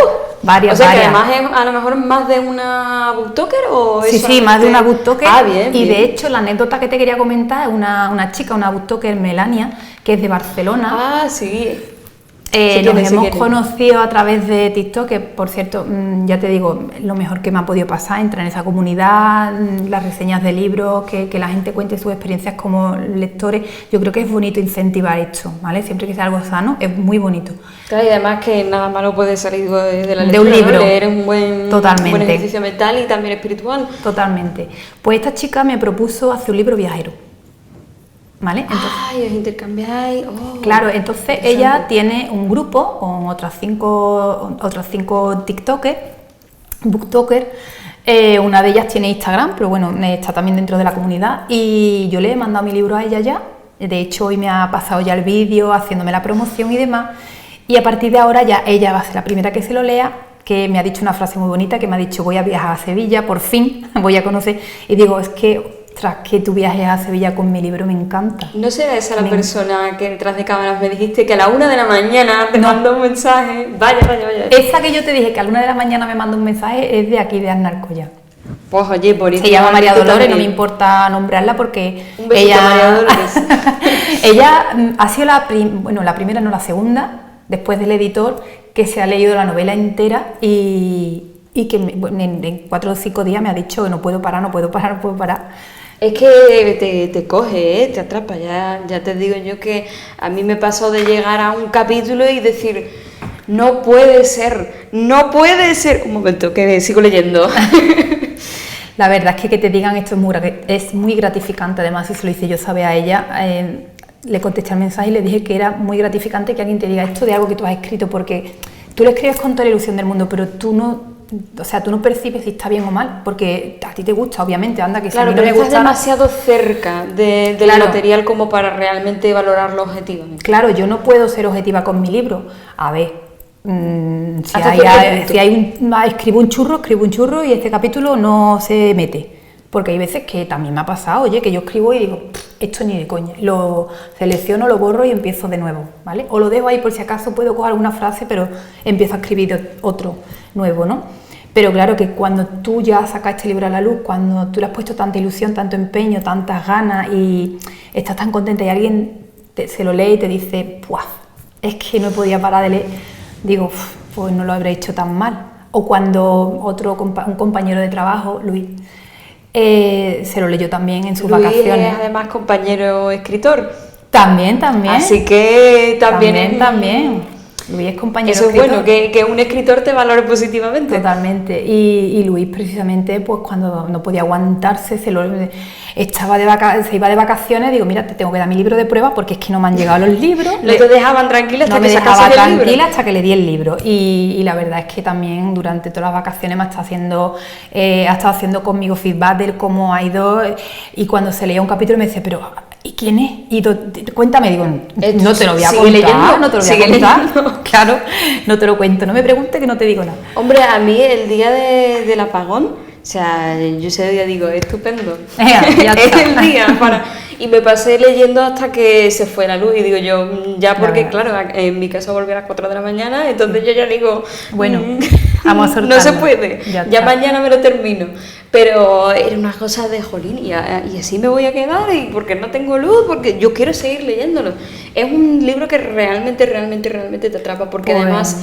Varias, o sea, varias. que además es a lo mejor más de una booktoker o Sí, es sí, más de solamente- una booktoker. Ah, bien, Y bien. de hecho, la anécdota que te quería comentar es una chica, una booktoker, Melania, que es de Barcelona. Ah, sí. Nos hemos conocido a través de TikTok, que por cierto, ya te digo, lo mejor que me ha podido pasar, entrar en esa comunidad, las reseñas de libros, que la gente cuente sus experiencias como lectores. Yo creo que es bonito incentivar esto, ¿vale? Siempre que sea algo sano, es muy bonito. Claro, y además que nada malo puede salir de la De lectura, un libro. ¿no? Leer es un buen Totalmente. ejercicio mental y también espiritual. Totalmente. Pues esta chica me propuso hacer un libro viajero, ¿vale? Entonces, Ay, os intercambiáis. Oh, claro, entonces interesante. ella tiene un grupo con otras cinco TikTokers, booktokers. Una de ellas tiene Instagram, pero bueno, está también dentro de la comunidad. Y yo le he mandado mi libro a ella ya. De hecho, hoy me ha pasado ya el vídeo haciéndome la promoción y demás. Y a partir de ahora ya ella va a ser la primera que se lo lea, que me ha dicho una frase muy bonita, que me ha dicho: voy a viajar a Sevilla, por fin, voy a conocer. Y digo, es que tras que tú viajes a Sevilla con mi libro, me encanta. ¿No será esa la persona que detrás de cámaras me dijiste que a la 1 de la mañana te No. mandó un mensaje? Vaya. Esa que yo te dije que a la 1 de la mañana me mandó un mensaje es de aquí, de Arnalcoya. Pues oye, por Se llama María Dolores, también. no me importa nombrarla porque Un besito, María Dolores. ella ha sido la primera, no la segunda, después del editor, que se ha leído la novela entera y que en 4 o 5 días me ha dicho que no puedo parar. Es que te coge, te atrapa, ya te digo yo que a mí me pasó de llegar a un capítulo y decir, no puede ser, un momento, que sigo leyendo. La verdad es que te digan esto es muy gratificante, además si se lo hice yo saber a ella, le contesté el mensaje y le dije que era muy gratificante que alguien te diga esto de algo que tú has escrito, porque tú lo escribes con toda la ilusión del mundo, pero tú no percibes si está bien o mal, porque a ti te gusta, obviamente, anda, que si Claro, a mí no pero me estás gusta... demasiado cerca del Claro. material como para realmente valorarlo objetivamente. Claro, yo no puedo ser objetiva con mi libro. A ver, Hasta cierto punto. escribo un churro y este capítulo no se mete. Porque hay veces que también me ha pasado, oye, que yo escribo y digo, esto ni de coña. Lo selecciono, lo borro y empiezo de nuevo, ¿vale? O lo dejo ahí por si acaso puedo coger alguna frase, pero empiezo a escribir otro nuevo, ¿no? Pero claro que cuando tú ya sacas este libro a la luz, cuando tú le has puesto tanta ilusión, tanto empeño, tantas ganas y estás tan contenta y alguien se lo lee y te dice, ¡puah! Es que no podía parar de leer, digo, pues no lo habré hecho tan mal. O cuando un compañero de trabajo, Luis, se lo leyó también en sus Luis vacaciones. es además compañero escritor. También. Así que También. Luis es compañero eso es escritor. bueno, que un escritor te valore positivamente. Totalmente. Y Luis, precisamente, pues cuando no podía aguantarse, se iba de vacaciones, digo, mira, te tengo que dar mi libro de prueba porque es que no me han llegado los libros. No te dejaban tranquila hasta No que me sacases dejaba el libro. tranquila hasta que le di el libro. Y la verdad es que también durante todas las vacaciones me ha estado haciendo conmigo feedback de cómo ha ido. Y cuando se leía un capítulo me dice, pero ¿y quién es? Y cuéntame, digo, no te lo voy a Sigue contar, leyendo, no te lo voy a sigue contar. leyendo. Claro, no te lo cuento, no me preguntes que no te digo nada. Hombre, a mí el día del apagón, o sea, yo ese día digo, estupendo. Ya es está. el día para... Y me pasé leyendo hasta que se fue la luz y digo yo, ya porque Claro. claro, en mi caso volví a las 4 de la mañana, entonces yo ya digo, Bueno, vamos a no se soltarlo. puede, Ya ya está. mañana me lo termino. Pero era una cosa de jolín y así me voy a quedar y porque no tengo luz, porque yo quiero seguir leyéndolo. Es un libro que realmente te atrapa porque Pues- además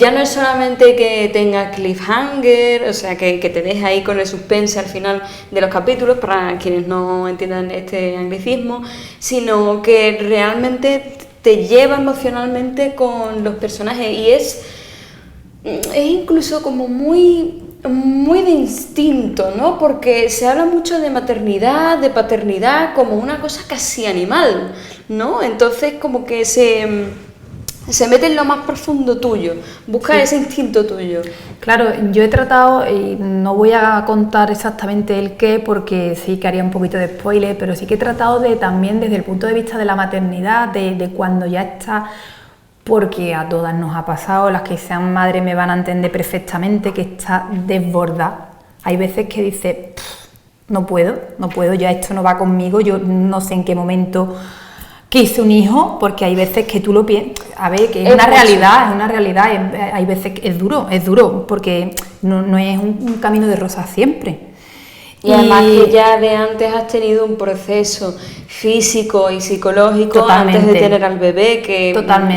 ya no es solamente que tenga cliffhanger, o sea, que te deje ahí con el suspense al final de los capítulos, para quienes no entiendan este anglicismo, sino que realmente te lleva emocionalmente con los personajes y es incluso como muy de instinto, ¿no? Porque se habla mucho de maternidad, de paternidad, como una cosa casi animal, ¿no? Entonces como que se mete en lo más profundo tuyo, busca ese instinto tuyo. Claro, yo he tratado, y no voy a contar exactamente el qué, porque sí que haría un poquito de spoiler, pero sí que he tratado de también desde el punto de vista de la maternidad, de cuando ya está, porque a todas nos ha pasado, las que sean madres me van a entender perfectamente, que está desbordada. Hay veces que dice, no puedo, ya esto no va conmigo, yo no sé en qué momento quise un hijo, porque hay veces que tú lo piensas, a ver, que es una realidad, hay veces que es duro, porque no es un camino de rosas siempre. Y además que ya de antes has tenido un proceso físico y psicológico antes de tener al bebé, que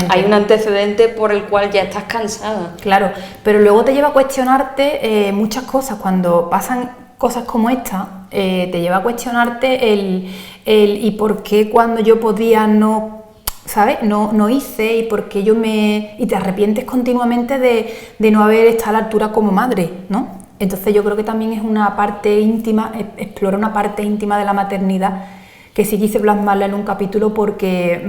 hay un antecedente por el cual ya estás cansada. Claro, pero luego te lleva a cuestionarte muchas cosas. Cuando pasan cosas como esta, te lleva a cuestionarte el y por qué cuando yo podía no, ¿sabes? No hice, y por qué y te arrepientes continuamente de no haber estado a la altura como madre, ¿no? Entonces yo creo que también es una parte íntima, explora una parte íntima de la maternidad que sí quise plasmarla en un capítulo porque,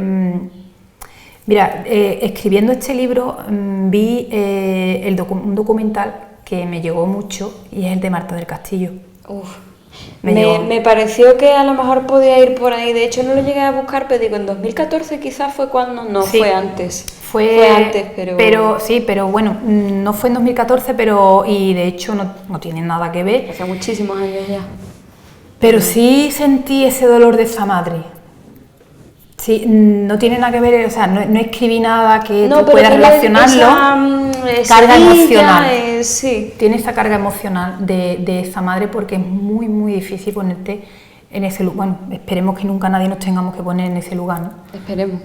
mira, escribiendo este libro vi un documental que me llegó mucho, y es el de Marta del Castillo. Me pareció que a lo mejor podía ir por ahí, de hecho no lo llegué a buscar, pero digo, en 2014 quizás fue cuando, sí, fue antes. Fue antes, pero bueno, no fue en 2014, y de hecho no tiene nada que ver. Hace muchísimos años ya. Pero sí sentí ese dolor de esa madre. Sí, no tiene nada que ver, o sea, no escribí nada que tú puedas relacionarlo. Carga emocional. Sí. Tiene esa carga emocional de esa madre, porque es muy, muy difícil ponerte en ese lugar. Bueno, esperemos que nunca nadie nos tengamos que poner en ese lugar, ¿no? Esperemos.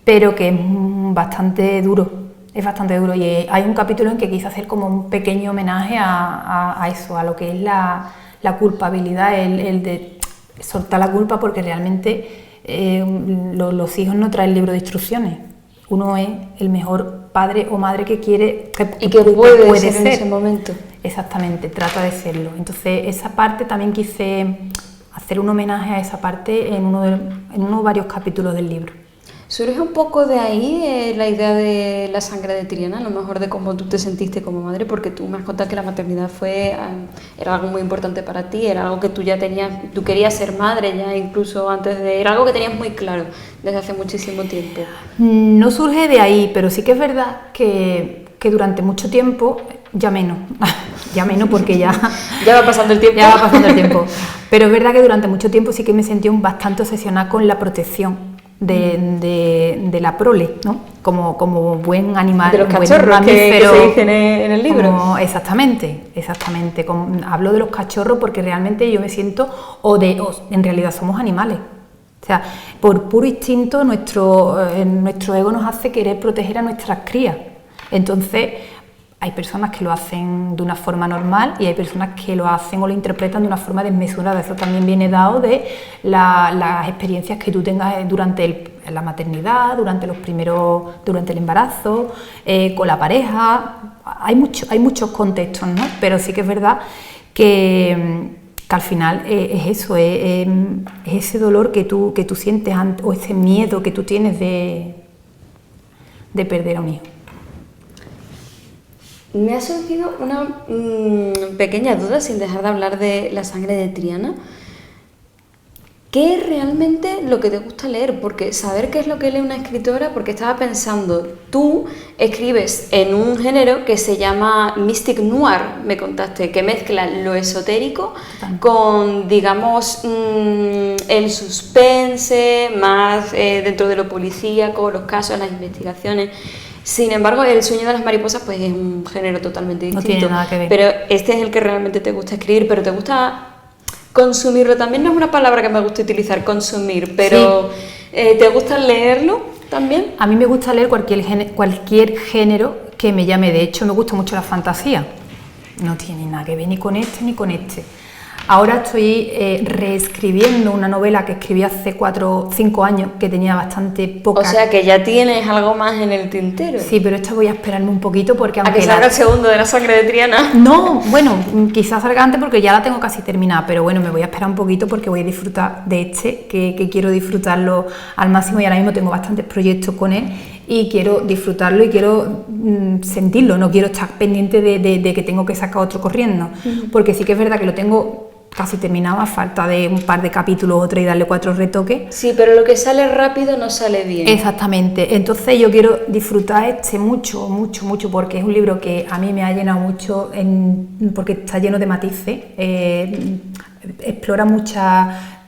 Pero que es bastante duro, y hay un capítulo en que quise hacer como un pequeño homenaje a eso, a lo que es la culpabilidad, el de soltar la culpa, porque realmente los hijos no traen libro de instrucciones. Uno es el mejor padre o madre que quiere y que puede ser en ese momento. Exactamente, trata de serlo. Entonces esa parte también quise hacer un homenaje a esa parte en uno varios capítulos del libro. ¿Surge un poco de ahí la idea de la sangre de Triana, a lo mejor de cómo tú te sentiste como madre? Porque tú me has contado que la maternidad era algo muy importante para ti, era algo que tú ya tenías, tú querías ser madre ya incluso era algo que tenías muy claro desde hace muchísimo tiempo. No surge de ahí, pero sí que es verdad que durante mucho tiempo, ya menos porque ya va pasando el tiempo. Ya va pasando el tiempo. Pero es verdad que durante mucho tiempo sí que me sentí bastante obsesionada con la protección de la prole, ¿no? Como buen animal, de los cachorros que se dicen en el libro. Exactamente. Hablo de los cachorros porque realmente yo me siento, en realidad somos animales. O sea, por puro instinto nuestro ego nos hace querer proteger a nuestras crías. Entonces, hay personas que lo hacen de una forma normal y hay personas que lo hacen o lo interpretan de una forma desmesurada. Eso también viene dado de las experiencias que tú tengas durante la maternidad, durante el embarazo, con la pareja. Hay muchos contextos, ¿no? Pero sí que es verdad que al final es eso, es ese dolor que tú sientes o ese miedo que tú tienes de perder a un hijo. Me ha surgido una pequeña duda, sin dejar de hablar de la sangre de Triana. ¿Qué es realmente lo que te gusta leer? Porque saber qué es lo que lee una escritora, porque estaba pensando, tú escribes en un género que se llama Mystic Noir, me contaste, que mezcla lo esotérico con, digamos, el suspense, más dentro de lo policíaco, los casos, las investigaciones. Sin embargo, El sueño de las mariposas pues es un género totalmente distinto. No tiene nada que ver. Pero este es el que realmente te gusta escribir, pero te gusta consumirlo. También no es una palabra que me gusta utilizar, consumir, pero sí. ¿Te gusta leerlo también? A mí me gusta leer cualquier género que me llame. De hecho, me gusta mucho la fantasía. No tiene nada que ver ni con este ni con este. Ahora estoy reescribiendo una novela que escribí hace 4 o 5 años, que tenía bastante poca... O sea, que ya tienes algo más en el tintero. Sí, pero esta voy a esperarme un poquito porque... ¿A que salga el segundo de La sangre de Triana? No, bueno, quizás salga antes porque ya la tengo casi terminada, pero bueno, me voy a esperar un poquito porque voy a disfrutar de que quiero disfrutarlo al máximo, y ahora mismo tengo bastantes proyectos con él y quiero disfrutarlo y quiero sentirlo, no quiero estar pendiente de que tengo que sacar otro corriendo, porque sí que es verdad que lo tengo casi terminado, a falta de un par de capítulos o 3 y darle 4 retoques. Sí, pero lo que sale rápido no sale bien. Exactamente, entonces yo quiero disfrutar mucho, porque es un libro que a mí me ha llenado mucho, porque está lleno de matices, explora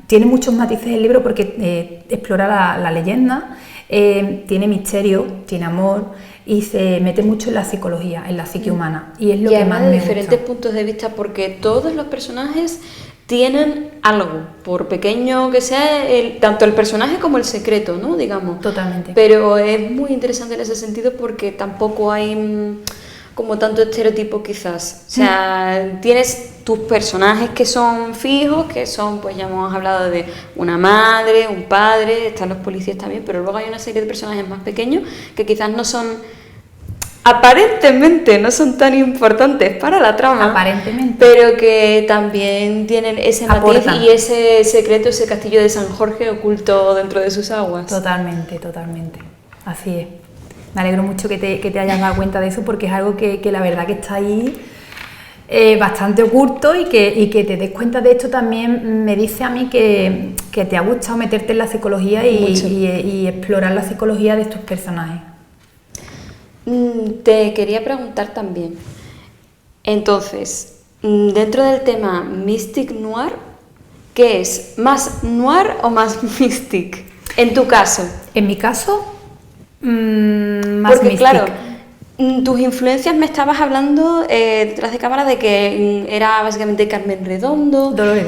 Tiene muchos matices el libro porque explora la leyenda, tiene misterio, tiene amor y se mete mucho en la psicología, en la psique humana. Y es lo que más me gusta. De diferentes puntos de vista, porque todos los personajes tienen algo, por pequeño que sea, tanto el personaje como el secreto, ¿no? Digamos. Totalmente. Pero es muy interesante en ese sentido porque tampoco hay como tanto estereotipo quizás. O sea, tienes tus personajes que son fijos, que son, pues ya hemos hablado de una madre, un padre, están los policías también, pero luego hay una serie de personajes más pequeños que quizás no son, aparentemente no son tan importantes para la trama, aparentemente, pero que también tienen ese matiz y ese secreto, ese castillo de San Jorge oculto dentro de sus aguas. Totalmente, así es. Me alegro mucho que te hayas dado cuenta de eso porque es algo que la verdad que está ahí bastante oculto y que te des cuenta de esto también me dice a mí que te ha gustado meterte en la psicología y explorar la psicología de estos personajes. Te quería preguntar también, entonces, dentro del tema Mystic Noir, ¿qué es? ¿Más noir o más mystic? En tu caso. En mi caso, más porque mystic. Claro, tus influencias me estabas hablando detrás de cámara de que era básicamente Carmen Redondo. Dolores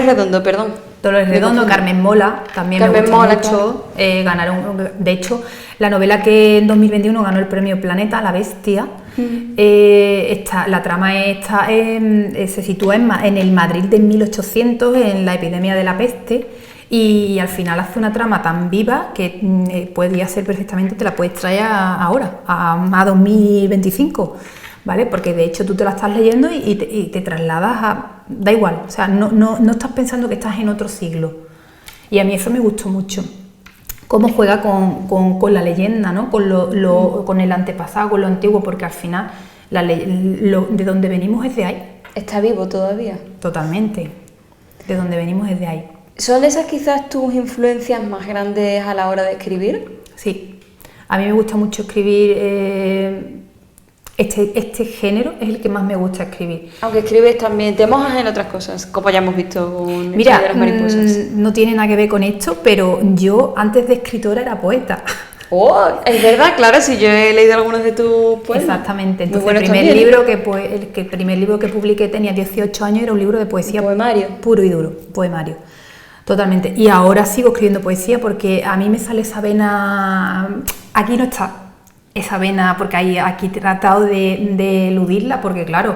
Redondo, perdón. Dolores Redondo, Carmen Mola, también Carmen me gusta Mola, mucho. Claro. Ganaron, de hecho, la novela que en 2021 ganó el premio Planeta, La Bestia, la trama se sitúa en el Madrid de 1800, en la epidemia de la peste, y al final hace una trama tan viva que podría ser perfectamente, te la puedes traer ahora, a 2025. ¿Vale? Porque de hecho tú te la estás leyendo y te trasladas da igual, o sea, no estás pensando que estás en otro siglo. Y a mí eso me gustó mucho. Cómo juega con la leyenda, ¿no? Con el antepasado, con lo antiguo, porque al final de donde venimos es de ahí. ¿Está vivo todavía? Totalmente. De donde venimos es de ahí. ¿Son esas quizás tus influencias más grandes a la hora de escribir? Sí. A mí me gusta mucho escribir. Este género es el que más me gusta escribir. Aunque escribes también, te mojas en otras cosas, como ya hemos visto con Mira, de las mariposas. No tiene nada que ver con esto, pero yo antes de escritora era poeta. Oh, es verdad, claro, si yo he leído algunos de tus poemas. Exactamente, entonces el primer libro que publiqué tenía 18 años, era un libro de poesía. Poemario. Puro y duro, poemario. Totalmente. Y ahora sigo escribiendo poesía porque a mí me sale esa vena, aquí no está. Esa vena, porque aquí he tratado de eludirla, porque claro,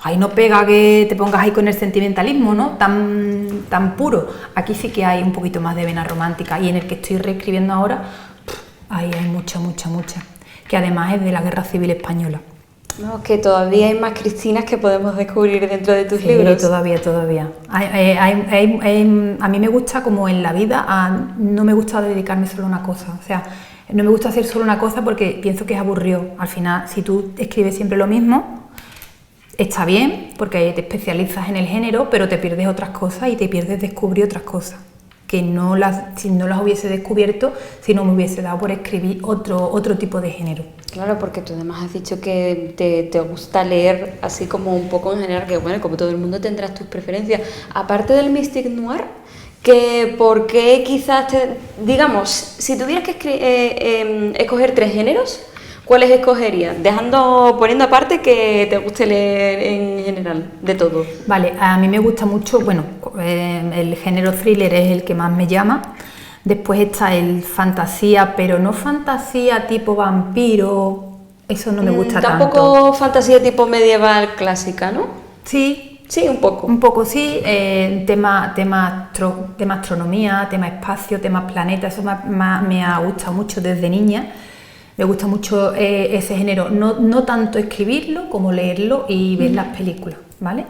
ahí no pega que te pongas ahí con el sentimentalismo, ¿no? Tan puro. Aquí sí que hay un poquito más de vena romántica y en el que estoy reescribiendo ahora, ahí hay mucha, que además es de la Guerra Civil Española. No, que todavía hay más Cristinas que podemos descubrir dentro de tus libros. Todavía. A mí me gusta, como en la vida, no me gusta dedicarme solo a una cosa, o sea, no me gusta hacer solo una cosa porque pienso que es aburrido. Al final, si tú escribes siempre lo mismo, está bien porque te especializas en el género, pero te pierdes otras cosas y te pierdes descubrir otras cosas que si no las hubiese descubierto, si no me hubiese dado por escribir otro tipo de género. Claro, porque tú además has dicho que te gusta leer así como un poco en general, que bueno, como todo el mundo tendrás tus preferencias. Aparte del Mystic Noir, ¿por qué quizás, digamos, si tuvieras que escoger 3 géneros, ¿cuáles escogerías? Poniendo aparte que te guste leer en general, de todo. Vale, a mí me gusta mucho, el género thriller es el que más me llama. Después está el fantasía, pero no fantasía tipo vampiro, eso no me gusta tanto. Tampoco fantasía tipo medieval clásica, ¿no? Sí, un poco. Un poco sí, tema astronomía, tema espacio, tema planeta, eso me ha gustado mucho desde niña. Me gusta mucho ese género, no tanto escribirlo como leerlo y ver las películas, ¿vale?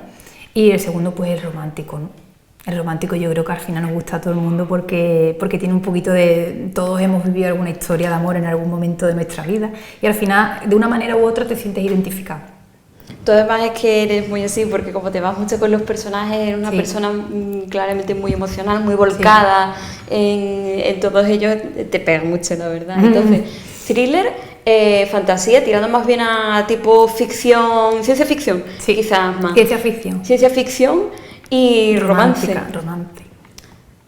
Y el segundo, pues el romántico, ¿no? El romántico yo creo que al final nos gusta a todo el mundo porque tiene un poquito de... Todos hemos vivido alguna historia de amor en algún momento de nuestra vida y al final, de una manera u otra, te sientes identificado. Tú además es que eres muy así, porque como te vas mucho con los personajes, eres una persona claramente muy emocional, muy volcada en todos ellos, te pega mucho, la verdad. Entonces, thriller, fantasía, tirando más bien a tipo ficción, ciencia ficción, quizás más. Ciencia ficción. Ciencia ficción y romance. Romance.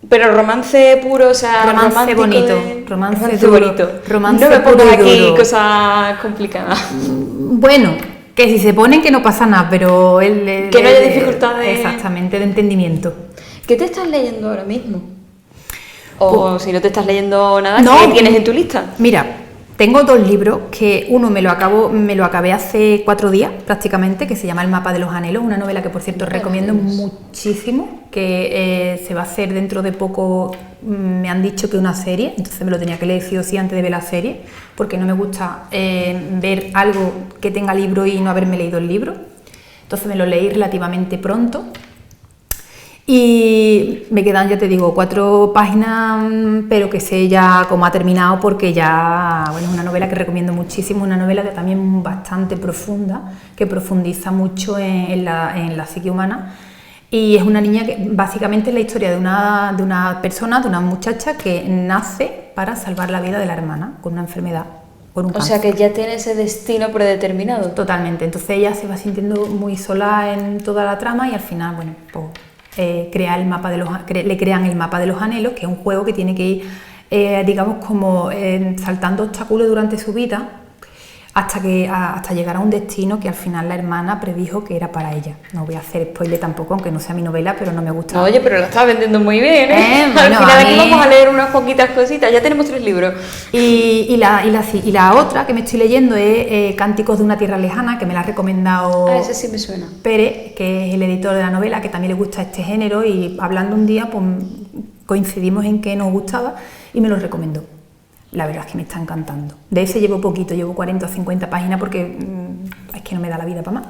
Pero romance puro, o sea, Romance romántico bonito, romance duro, bonito. romance no me puro pongas y aquí duro. cosas complicadas. Bueno, que si se ponen que no pasa nada, pero Que no haya dificultades. Exactamente, de entendimiento. ¿Qué te estás leyendo ahora mismo? O Pues, si no te estás leyendo nada, no, ¿qué tienes en tu lista? Mira, tengo 2 libros, que uno me lo acabé hace 4 días prácticamente, que se llama El mapa de los anhelos, una novela que por cierto recomiendo muchísimo, que se va a hacer dentro de poco, me han dicho que una serie, entonces me lo tenía que leer sí o sí antes de ver la serie, porque no me gusta ver algo que tenga libro y no haberme leído el libro, entonces me lo leí relativamente pronto. Y me quedan, ya te digo, 4 páginas, pero que sé ya cómo ha terminado, porque ya, bueno, es una novela que recomiendo muchísimo, una novela que también bastante profunda, que profundiza mucho en la psique humana, y es una niña que básicamente es la historia de una persona, de una muchacha que nace para salvar la vida de la hermana con una enfermedad, con un cáncer. O sea que ya tiene ese destino predeterminado. Totalmente, entonces ella se va sintiendo muy sola en toda la trama y al final, bueno, pues le crean el mapa de los anhelos, que es un juego que tiene que ir, digamos, como saltando obstáculos durante su vida hasta llegar a un destino que al final la hermana predijo que era para ella. No voy a hacer spoiler tampoco, aunque no sea mi novela, pero no me gusta. No, oye, pero lo estás vendiendo muy bien, ¿eh? Bueno, al final aquí vamos a leer unas poquitas cositas, ya tenemos 3 libros. Y la otra que me estoy leyendo es Cánticos de una tierra lejana, que me la ha recomendado Ah, ese sí me suena. Pérez, que es el editor de la novela, que también le gusta este género, y hablando un día pues coincidimos en que nos gustaba y me lo recomendó. La verdad es que me está encantando. De ese llevo poquito, llevo 40 o 50 páginas porque es que no me da la vida para más.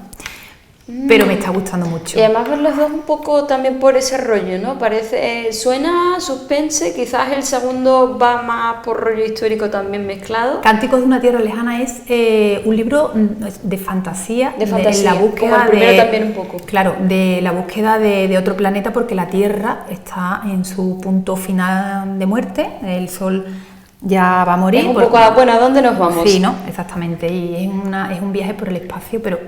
Pero me está gustando mucho. Y además ver los dos un poco también por ese rollo, ¿no? Parece, suena suspense, quizás el segundo va más por rollo histórico también mezclado. Cánticos de una tierra lejana es un libro de fantasía, De fantasía, la búsqueda como el primero también un poco. Claro, de la búsqueda de otro planeta, porque la Tierra está en su punto final de muerte, el Sol ya va a morir. Es un poco, bueno, ¿a dónde nos vamos? Sí, ¿no? Exactamente, y es un viaje por el espacio, pero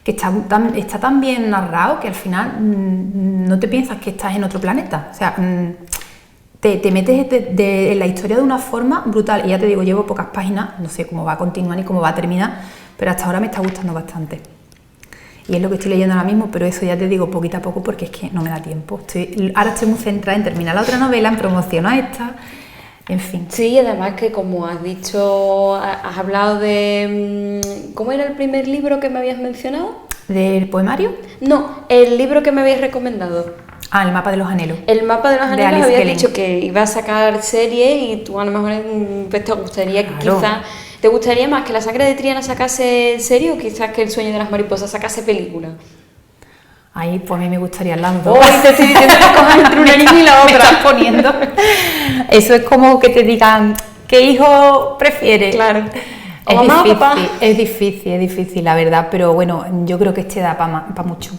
que está tan bien narrado que al final no te piensas que estás en otro planeta. O sea, te metes en la historia de una forma brutal. Y ya te digo, llevo pocas páginas, no sé cómo va a continuar ni cómo va a terminar, pero hasta ahora me está gustando bastante. Y es lo que estoy leyendo ahora mismo, pero eso ya te digo poquito a poco porque es que no me da tiempo. Ahora estoy muy centrada en terminar la otra novela, en promocionar esta. En fin. Sí, y además que como has dicho, has hablado de... ¿Cómo era el primer libro que me habías mencionado? ¿Del poemario? No, el libro que me habías recomendado. Ah, El mapa de los anhelos. El mapa de los anhelos, Alice habías Kellen. dicho que iba a sacar serie y tú a lo mejor pues, te gustaría Claro. quizás... ¿Te gustaría más que La sangre de Triana sacase serie o quizás que El sueño de las mariposas sacase película? Ahí, pues a mí me gustaría las dos. Hoy te estoy diciendo que cojas entre una niña y la Me estás otra. poniendo. Eso es como que te digan, ¿qué hijo prefieres? Claro. O Es mamá o difícil, papá. es difícil, la verdad, pero bueno, yo creo que este da para mucho.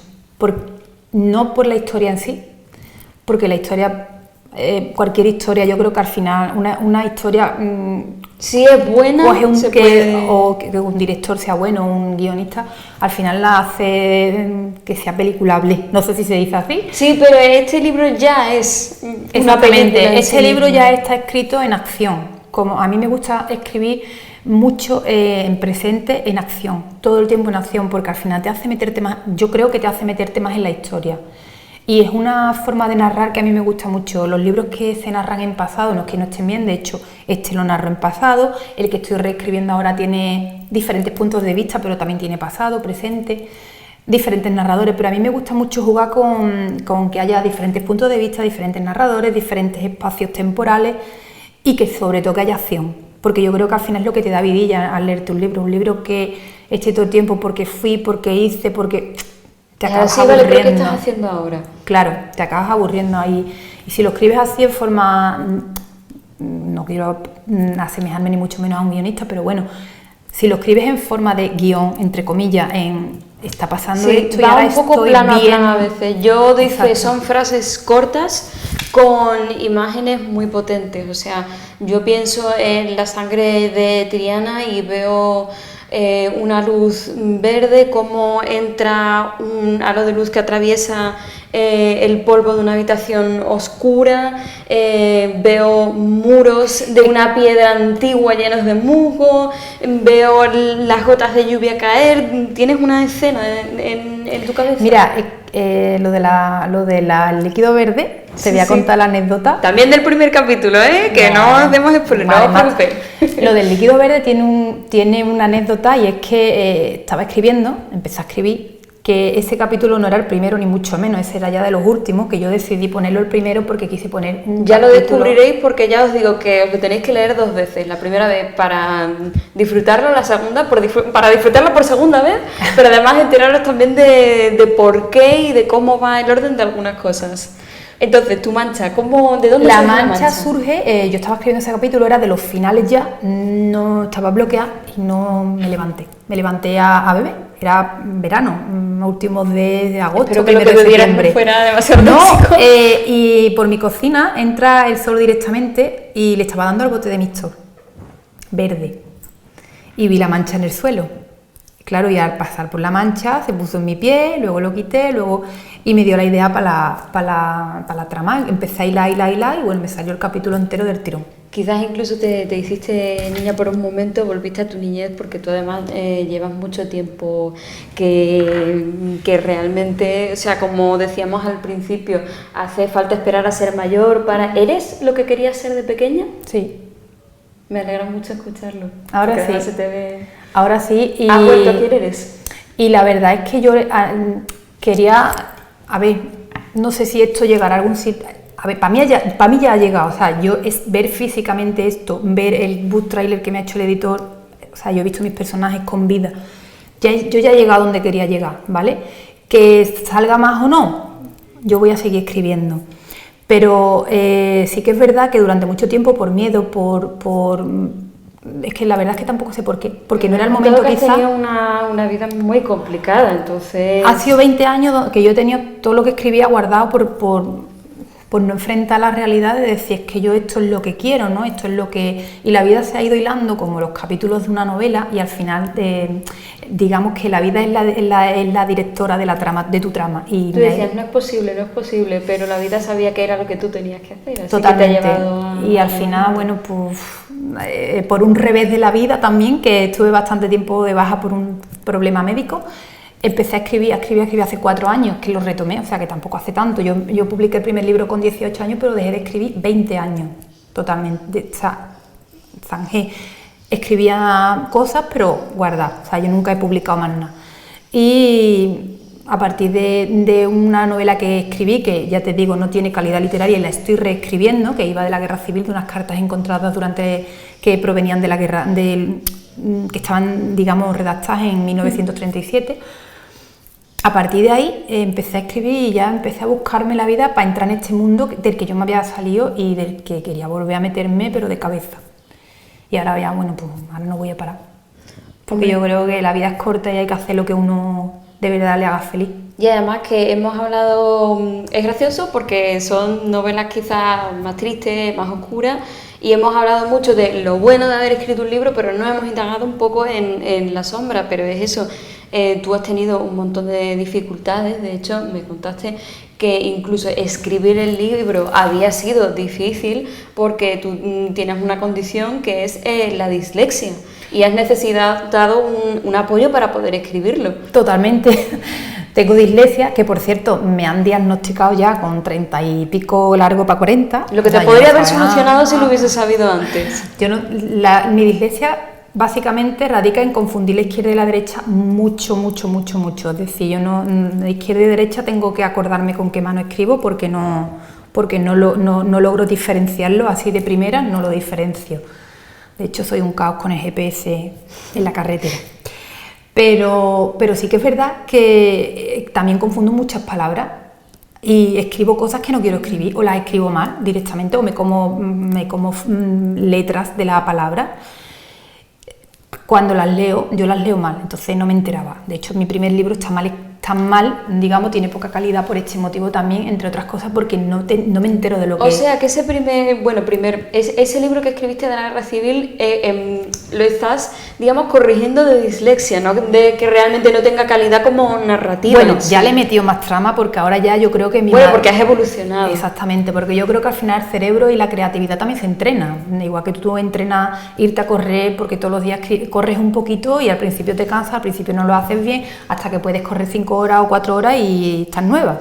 No por la historia en sí, porque la historia, cualquier historia, yo creo que al final, una historia, Si es buena, o se puede... que un director sea bueno, un guionista, al final la hace que sea peliculable. No sé si se dice así. Sí, pero este libro ya es una película. Exactamente, en este sí libro mismo. ya está escrito en acción. Como a mí me gusta escribir mucho en presente, en acción, todo el tiempo en acción, porque al final te hace meterte más, yo creo que te hace meterte más en la historia. Y es una forma de narrar que a mí me gusta mucho. Los libros que se narran en pasado, no es que no estén bien, de hecho, este lo narro en pasado, el que estoy reescribiendo ahora tiene diferentes puntos de vista, pero también tiene pasado, presente, diferentes narradores, pero a mí me gusta mucho jugar con que haya diferentes puntos de vista, diferentes narradores, diferentes espacios temporales y que sobre todo que haya acción, porque yo creo que al final es lo que te da vidilla al leerte un libro que eché todo el tiempo porque fui, porque hice, porque te acabas Así, vale, aburriendo. pero ¿qué estás haciendo ahora? Claro, te acabas aburriendo ahí. Y si lo escribes así en forma, no quiero asemejarme ni mucho menos a un guionista, pero bueno, si lo escribes en forma de guión, entre comillas, está pasando Sí, esto y va ahora un poco estoy plano a bien. plano a veces. Yo dice, Exacto. son frases cortas con imágenes muy potentes. O sea, yo pienso en La sangre de Triana y veo una luz verde, cómo entra un halo de luz que atraviesa el polvo de una habitación oscura, veo muros de una piedra antigua llenos de musgo, veo las gotas de lluvia caer. ¿Tienes una escena en tu cabeza? Mira, lo del líquido verde, te voy a contar la anécdota. También del primer capítulo, que no os demos spoiler, no os preocupéis. Lo del líquido verde tiene una anécdota, y es que estaba escribiendo, empecé a escribir, que ese capítulo no era el primero ni mucho menos, ese era ya de los últimos, que yo decidí ponerlo el primero porque quise poner un Ya capítulo. lo descubriréis, porque ya os digo que os lo tenéis que leer 2 veces. La primera vez para disfrutarlo, la segunda para disfrutarlo por segunda vez, pero además enteraros también de por qué y de cómo va el orden de algunas cosas. Entonces, tu mancha, ¿de dónde La surge mancha surge, yo estaba escribiendo ese capítulo, era de los finales ya, no estaba bloqueada y no me levanté. Me levanté a beber, era verano, últimos de agosto, Espero que lo primero que de bebieras no septiembre. fuera demasiado No, tóxico. y por mi cocina entra el sol directamente y le estaba dando al bote de Mixtor, verde, y vi la mancha en el suelo. Claro, y al pasar por la mancha se puso en mi pie, luego lo quité, y me dio la idea para la trama. Empecé a hilar, y bueno, me salió el capítulo entero del tirón. Quizás incluso te hiciste niña por un momento, volviste a tu niñez, porque tú además llevas mucho tiempo que realmente, o sea, como decíamos al principio, hace falta esperar a ser mayor para... ¿Eres lo que querías ser de pequeña? Sí. Me alegra mucho escucharlo. Ahora porque sí. además se te ve... Ahora sí. Y, ¿Has vuelto a quién eres? Y la verdad es que yo quería, a ver, no sé si esto llegará a algún sitio. A ver, para mí ya ha llegado, o sea, yo es ver físicamente esto, ver el book trailer que me ha hecho el editor, o sea, yo he visto mis personajes con vida. Yo ya he llegado donde quería llegar, ¿vale? Que salga más o no, yo voy a seguir escribiendo. Pero sí que es verdad que durante mucho tiempo, por miedo, es que la verdad es que tampoco sé por qué, porque no era el momento Creo que quizá. has tenido una vida muy complicada, entonces... Ha sido 20 años que yo he tenido todo lo que escribía guardado por no enfrentar la realidad de decir, es que yo esto es lo que quiero, ¿no? Esto es lo que... Y la vida se ha ido hilando como los capítulos de una novela, y al final digamos que la vida es la directora de la trama, de tu trama. Y tú decías, no es posible, pero la vida sabía que era lo que tú tenías que hacer, así totalmente. que te ha llevado Y al final, bueno, pues por un revés de la vida también, que estuve bastante tiempo de baja por un problema médico, empecé a escribir hace 4 años, que lo retomé, o sea que tampoco hace tanto. Yo publiqué el primer libro con 18 años, pero dejé de escribir 20 años, totalmente, zanjé. Escribía cosas, pero guardadas, o sea, yo nunca he publicado más nada. Y a partir de una novela que escribí, que ya te digo, no tiene calidad literaria y la estoy reescribiendo, que iba de la guerra civil, de unas cartas encontradas que provenían de la guerra, que estaban, digamos, redactadas en 1937. A partir de ahí empecé a escribir y ya empecé a buscarme la vida para entrar en este mundo del que yo me había salido y del que quería volver a meterme, pero de cabeza. Y ahora ya, bueno, pues ahora no voy a parar. Porque yo creo que la vida es corta y hay que hacer lo que uno de verdad le haga feliz. Y además que hemos hablado, es gracioso porque son novelas quizás más tristes, más oscuras, y hemos hablado mucho de lo bueno de haber escrito un libro, pero no hemos indagado un poco en la sombra, pero es eso, tú has tenido un montón de dificultades, de hecho me contaste que incluso escribir el libro había sido difícil porque tú tienes una condición que es la dislexia y has necesitado un apoyo para poder escribirlo. Totalmente. Tengo dislexia, que por cierto me han diagnosticado ya con 30 y pico largo para 40. Lo que te podría haber solucionado si lo hubiese sabido antes. Mi dislexia básicamente radica en confundir la izquierda y la derecha mucho. Es decir, yo no, de izquierda y derecha tengo que acordarme con qué mano escribo porque no logro diferenciarlo así de primera, no lo diferencio. De hecho, soy un caos con el GPS en la carretera. Pero sí que es verdad que también confundo muchas palabras y escribo cosas que no quiero escribir, o las escribo mal directamente, o me como letras de la palabra. Cuando las leo, yo las leo mal, entonces no me enteraba. De hecho, mi primer libro está tan mal, digamos, tiene poca calidad por este motivo también, entre otras cosas, porque no me entero de lo que O sea, que ese ese libro que escribiste de la Guerra Civil lo estás, digamos, corrigiendo de dislexia, ¿no? De que realmente no tenga calidad como narrativa. Bueno, ya le he metido más trama porque ahora ya yo creo que porque has evolucionado. Exactamente, porque yo creo que al final el cerebro y la creatividad también se entrena, igual que tú entrenas irte a correr porque todos los días corres un poquito y al principio te cansas, al principio no lo haces bien, hasta que puedes correr 5 horas o 4 horas y estás nueva.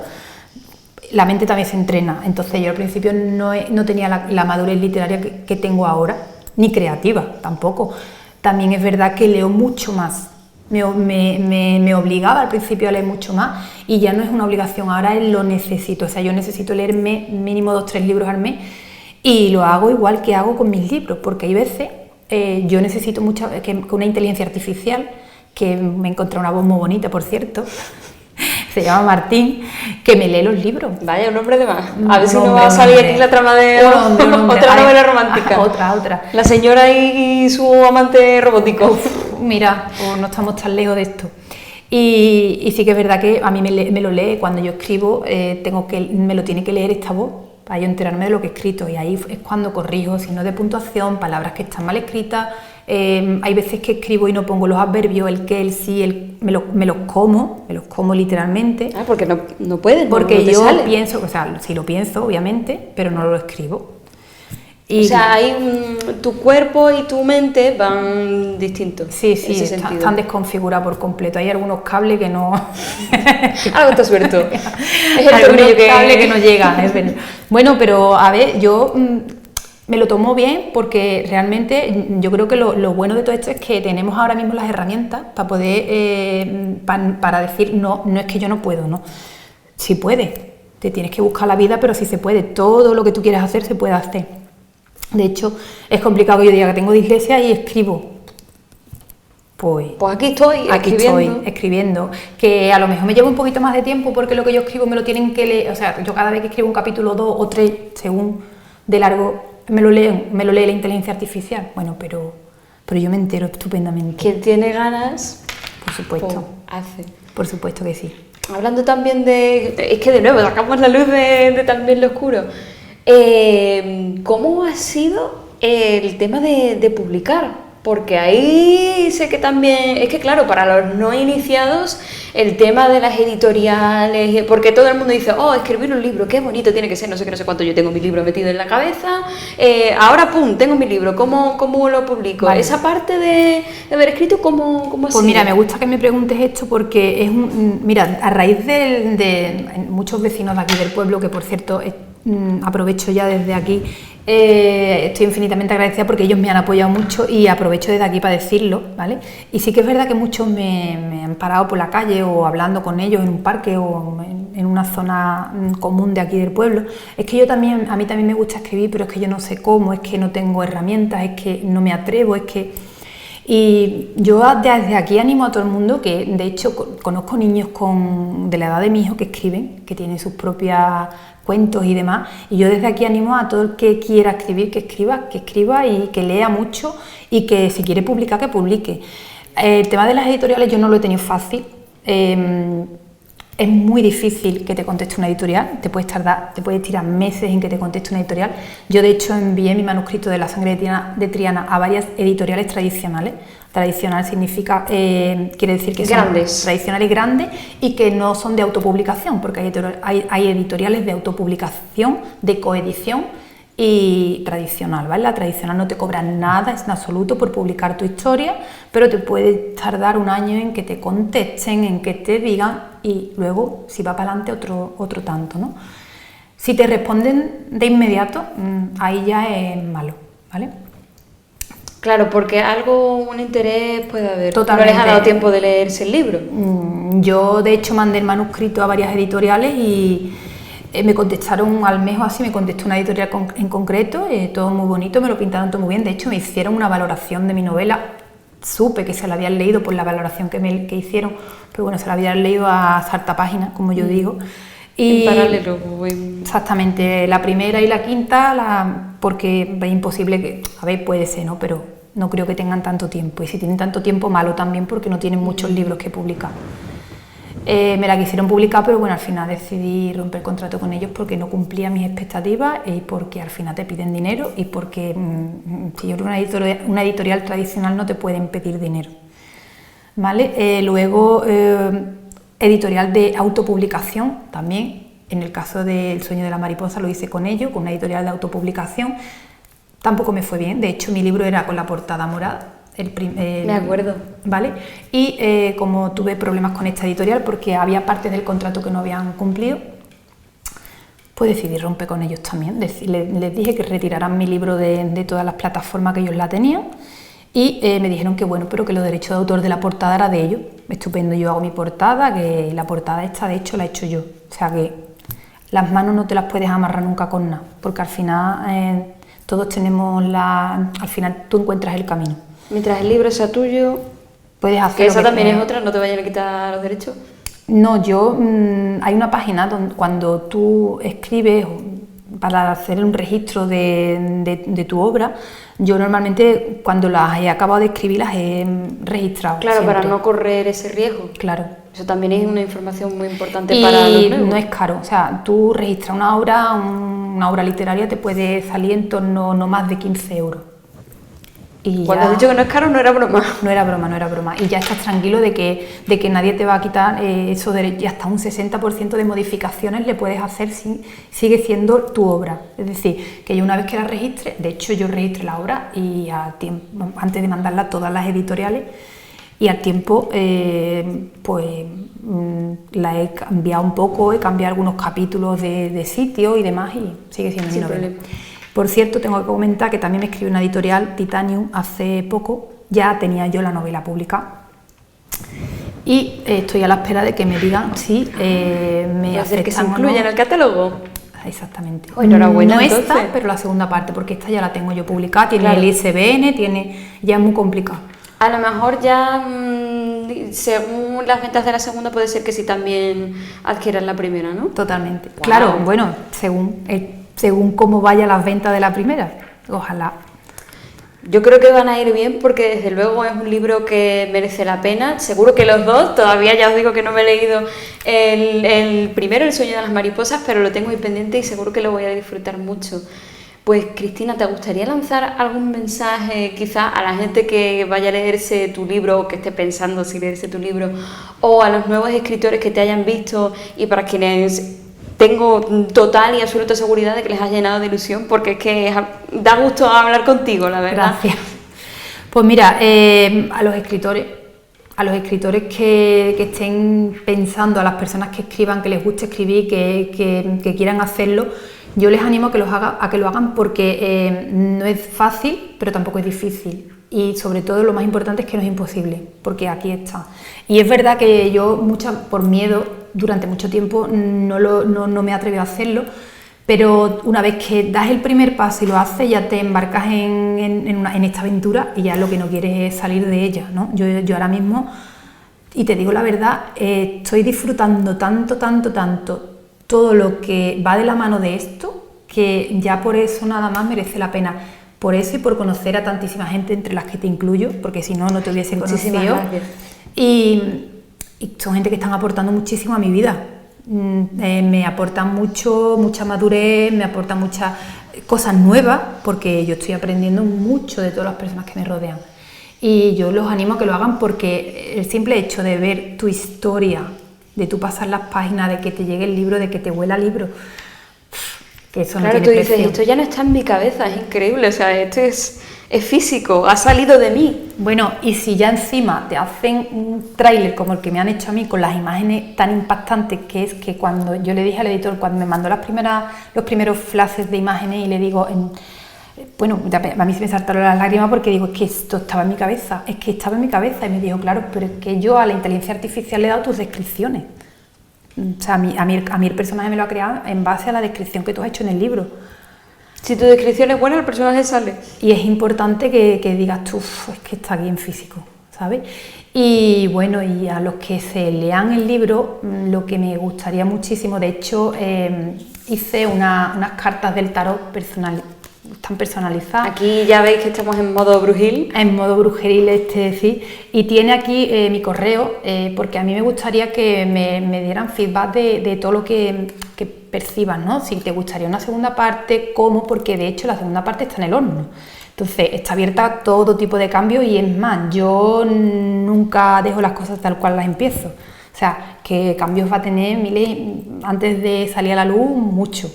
La mente también se entrena, entonces yo al principio no tenía la madurez literaria que tengo ahora, ni creativa tampoco. También es verdad que leo mucho más, me obligaba al principio a leer mucho más y ya no es una obligación, ahora lo necesito, o sea, yo necesito leerme mínimo 2 o 3 libros al mes y lo hago igual que hago con mis libros, porque hay veces yo necesito que una inteligencia artificial, que me encontré una voz muy bonita, por cierto, se llama Martín, que me lee los libros. Vaya, un nombre de más. A ver si no va a salir aquí la trama de otra novela romántica. Otra. La señora y su amante robótico. Uf, mira, no estamos tan lejos de esto. Y sí que es verdad que a mí me lo lee, cuando yo escribo, me lo tiene que leer esta voz, para yo enterarme de lo que he escrito, y ahí es cuando corrijo, signos de puntuación, palabras que están mal escritas. Hay veces que escribo y no pongo los adverbios, el que, el sí, me los como literalmente. Porque no puedes, porque no te yo sale. pienso, o sea, sí lo pienso, obviamente, pero no lo escribo. O sea, tu cuerpo y tu mente van distintos. Sí, están desconfigurados por completo. Hay algunos cables que no... Algo está suelto. Es el algunos cables que no llegan, es verdad. Bueno, pero a ver, yo me lo tomo bien porque realmente yo creo que lo bueno de todo esto es que tenemos ahora mismo las herramientas para poder, para decir, no es que yo no puedo, ¿no? Sí puedes, te tienes que buscar la vida, pero sí se puede. Todo lo que tú quieras hacer se puede hacer. De hecho, es complicado que yo diga que tengo dislexia y escribo. Pues aquí estoy escribiendo. Que a lo mejor me lleva un poquito más de tiempo porque lo que yo escribo me lo tienen que leer. O sea, yo cada vez que escribo un capítulo 2 o 3, según de largo, me lo lee la inteligencia artificial. Bueno, pero yo me entero estupendamente. Quien tiene ganas, por supuesto, hace. Por supuesto que sí. Hablando también es que de nuevo sacamos la luz de también lo oscuro. ¿Cómo ha sido el tema de publicar? Porque ahí sé que también, es que claro, para los no iniciados, el tema de las editoriales, porque todo el mundo dice, escribir un libro, qué bonito tiene que ser, no sé qué, no sé cuánto, yo tengo mi libro metido en la cabeza, ahora pum, tengo mi libro, ¿cómo lo publico? Vale. Esa parte de haber escrito, ¿cómo ha sido? Pues mira, me gusta que me preguntes esto porque mira, a raíz de muchos vecinos de aquí del pueblo, que por cierto aprovecho ya desde aquí, estoy infinitamente agradecida porque ellos me han apoyado mucho y aprovecho desde aquí para decirlo, ¿vale? Y sí que es verdad que muchos me han parado por la calle o hablando con ellos en un parque o en una zona común de aquí del pueblo. Es que a mí también me gusta escribir, pero es que yo no sé cómo, es que no tengo herramientas, es que no me atrevo, es que... Y yo desde aquí animo a todo el mundo, que de hecho conozco niños de la edad de mi hijo que escriben, que tienen sus propios cuentos y demás, y yo desde aquí animo a todo el que quiera escribir, que escriba y que lea mucho y que si quiere publicar, que publique. El tema de las editoriales yo no lo he tenido fácil. Es muy difícil que te conteste una editorial, te puedes tirar meses en que te conteste una editorial. Yo de hecho envié mi manuscrito de La sangre de Triana a varias editoriales tradicionales. Tradicional significa, quiere decir que son tradicionales grandes y que no son de autopublicación, porque hay editoriales de autopublicación, de coedición y tradicional, ¿vale? La tradicional no te cobra nada en absoluto por publicar tu historia, pero te puede tardar un año en que te contesten, en que te digan y luego, si va para adelante, otro tanto, ¿no? Si te responden de inmediato, ahí ya es malo, ¿vale? Claro, porque un interés puede haber. Totalmente. ¿No les ha dado tiempo de leerse el libro? Yo, de hecho, mandé el manuscrito a varias editoriales y me contestaron al mes o así, me contestó una editorial en concreto, todo muy bonito, me lo pintaron todo muy bien. De hecho, me hicieron una valoración de mi novela. Supe que se la habían leído por la valoración que hicieron, pero bueno, se la habían leído a sarta página, como yo digo. Y en paralelo. Exactamente, la primera y la quinta, porque es imposible que, a ver, puede ser, ¿no? Pero no creo que tengan tanto tiempo, y si tienen tanto tiempo, malo también, porque no tienen muchos libros que publicar. Me la quisieron publicar, pero bueno, al final decidí romper contrato con ellos porque no cumplía mis expectativas y porque al final te piden dinero y porque si yo creo una editorial tradicional no te pueden pedir dinero, ¿vale? Luego, editorial de autopublicación también. En el caso del Sueño de la mariposa lo hice con ellos, con una editorial de autopublicación. Tampoco me fue bien, de hecho mi libro era con la portada morada. Me acuerdo. ¿Vale? Y como tuve problemas con esta editorial porque había partes del contrato que no habían cumplido, pues decidí romper con ellos también. Les dije que retiraran mi libro de todas las plataformas que ellos la tenían y me dijeron que bueno, pero que los derechos de autor de la portada era de ellos. Estupendo, yo hago mi portada, que la portada esta de hecho la he hecho yo. O sea que las manos no te las puedes amarrar nunca con nada, porque al final todos tenemos al final tú encuentras el camino. Mientras el libro sea tuyo, puedes hacer. Que esa también es otra, no te vayan a quitar los derechos. No, hay una página donde cuando tú escribes para hacer un registro de tu obra, yo normalmente cuando las he acabado de escribir las he registrado. Claro, siempre. para no correr ese riesgo. Claro. Eso también es una información muy importante para los nuevos. No es caro, o sea, tú registras una obra literaria te puede salir en torno no más de 15 euros. Y cuando has dicho que no es caro, no era broma. No era broma. Y ya estás tranquilo de que nadie te va a quitar esos derechos. Y hasta un 60% de modificaciones le puedes hacer, sigue siendo tu obra. Es decir, que yo una vez que la registre, de hecho yo registré la obra y antes de mandarla a todas las editoriales, y al tiempo la he cambiado un poco, he cambiado algunos capítulos de sitio y demás y sigue siendo mi novela. Por cierto, tengo que comentar que también me escribió una editorial, Titanium, hace poco, ya tenía yo la novela publicada y estoy a la espera de que me digan si me aceptan que se incluya en el catálogo. Exactamente. Oh, enhorabuena, no entonces. esta, pero la segunda parte, porque esta ya la tengo yo publicada, tiene claro. el ISBN, ya es muy complicado. A lo mejor ya, según las ventas de la segunda, puede ser que sí también adquieran la primera, ¿no? Totalmente. Wow. Claro, bueno, según cómo vayan las ventas de la primera, ojalá. Yo creo que van a ir bien porque desde luego es un libro que merece la pena. Seguro que los dos, todavía ya os digo que no me he leído el primero, El sueño de las mariposas, pero lo tengo ahí pendiente y seguro que lo voy a disfrutar mucho. Pues Cristina, ¿te gustaría lanzar algún mensaje quizá a la gente que vaya a leerse tu libro o que esté pensando si leerse tu libro, o a los nuevos escritores que te hayan visto y para quienes tengo total y absoluta seguridad de que les has llenado de ilusión, porque es que da gusto hablar contigo, la verdad? Gracias. Pues mira, a los escritores que estén pensando, a las personas que escriban, que les guste escribir, que quieran hacerlo, yo les animo a que lo hagan porque no es fácil, pero tampoco es difícil. Y sobre todo lo más importante es que no es imposible, porque aquí está. Y es verdad que yo, por miedo, durante mucho tiempo no me he atrevido a hacerlo, pero una vez que das el primer paso y lo haces, ya te embarcas en esta aventura y ya lo que no quieres es salir de ella, ¿no? Yo ahora mismo, y te digo la verdad, estoy disfrutando tanto todo lo que va de la mano de esto, que ya por eso nada más merece la pena. Por eso y por conocer a tantísima gente, entre las que te incluyo, porque si no, no te hubiesen conocido. Y son gente que están aportando muchísimo a mi vida. Me aportan mucha madurez, me aportan muchas cosas nuevas, porque yo estoy aprendiendo mucho de todas las personas que me rodean. Y yo los animo a que lo hagan porque el simple hecho de ver tu historia, de tú pasar las páginas, de que te llegue el libro, de que te huela el libro, que eso no tiene precio. Claro, tú dices, esto ya no está en mi cabeza, es increíble, o sea, esto es físico, ha salido de mí. Bueno, y si ya encima te hacen un tráiler como el que me han hecho a mí, con las imágenes tan impactantes, que es que cuando yo le dije al editor, cuando me mandó los primeros flashes de imágenes y le digo, bueno, a mí se me saltaron las lágrimas porque digo, es que esto estaba en mi cabeza, y me dijo, claro, pero es que yo a la inteligencia artificial le he dado tus descripciones. O sea, a mí el personaje me lo ha creado en base a la descripción que tú has hecho en el libro. Si tu descripción es buena, el personaje sale. Y es importante que digas tú, es que está aquí en físico, ¿sabes? Y bueno, y a los que se lean el libro, lo que me gustaría muchísimo, de hecho, hice unas cartas del tarot están personalizadas. Aquí ya veis que estamos en modo brujil. En modo brujeril, sí. Y tiene aquí mi correo, porque a mí me gustaría que me dieran feedback de todo lo que perciban, ¿no? Si te gustaría una segunda parte, cómo, porque de hecho la segunda parte está en el horno. Entonces está abierta a todo tipo de cambios y es más, yo nunca dejo las cosas tal cual las empiezo. O sea, que cambios va a tener miles, antes de salir a la luz, mucho.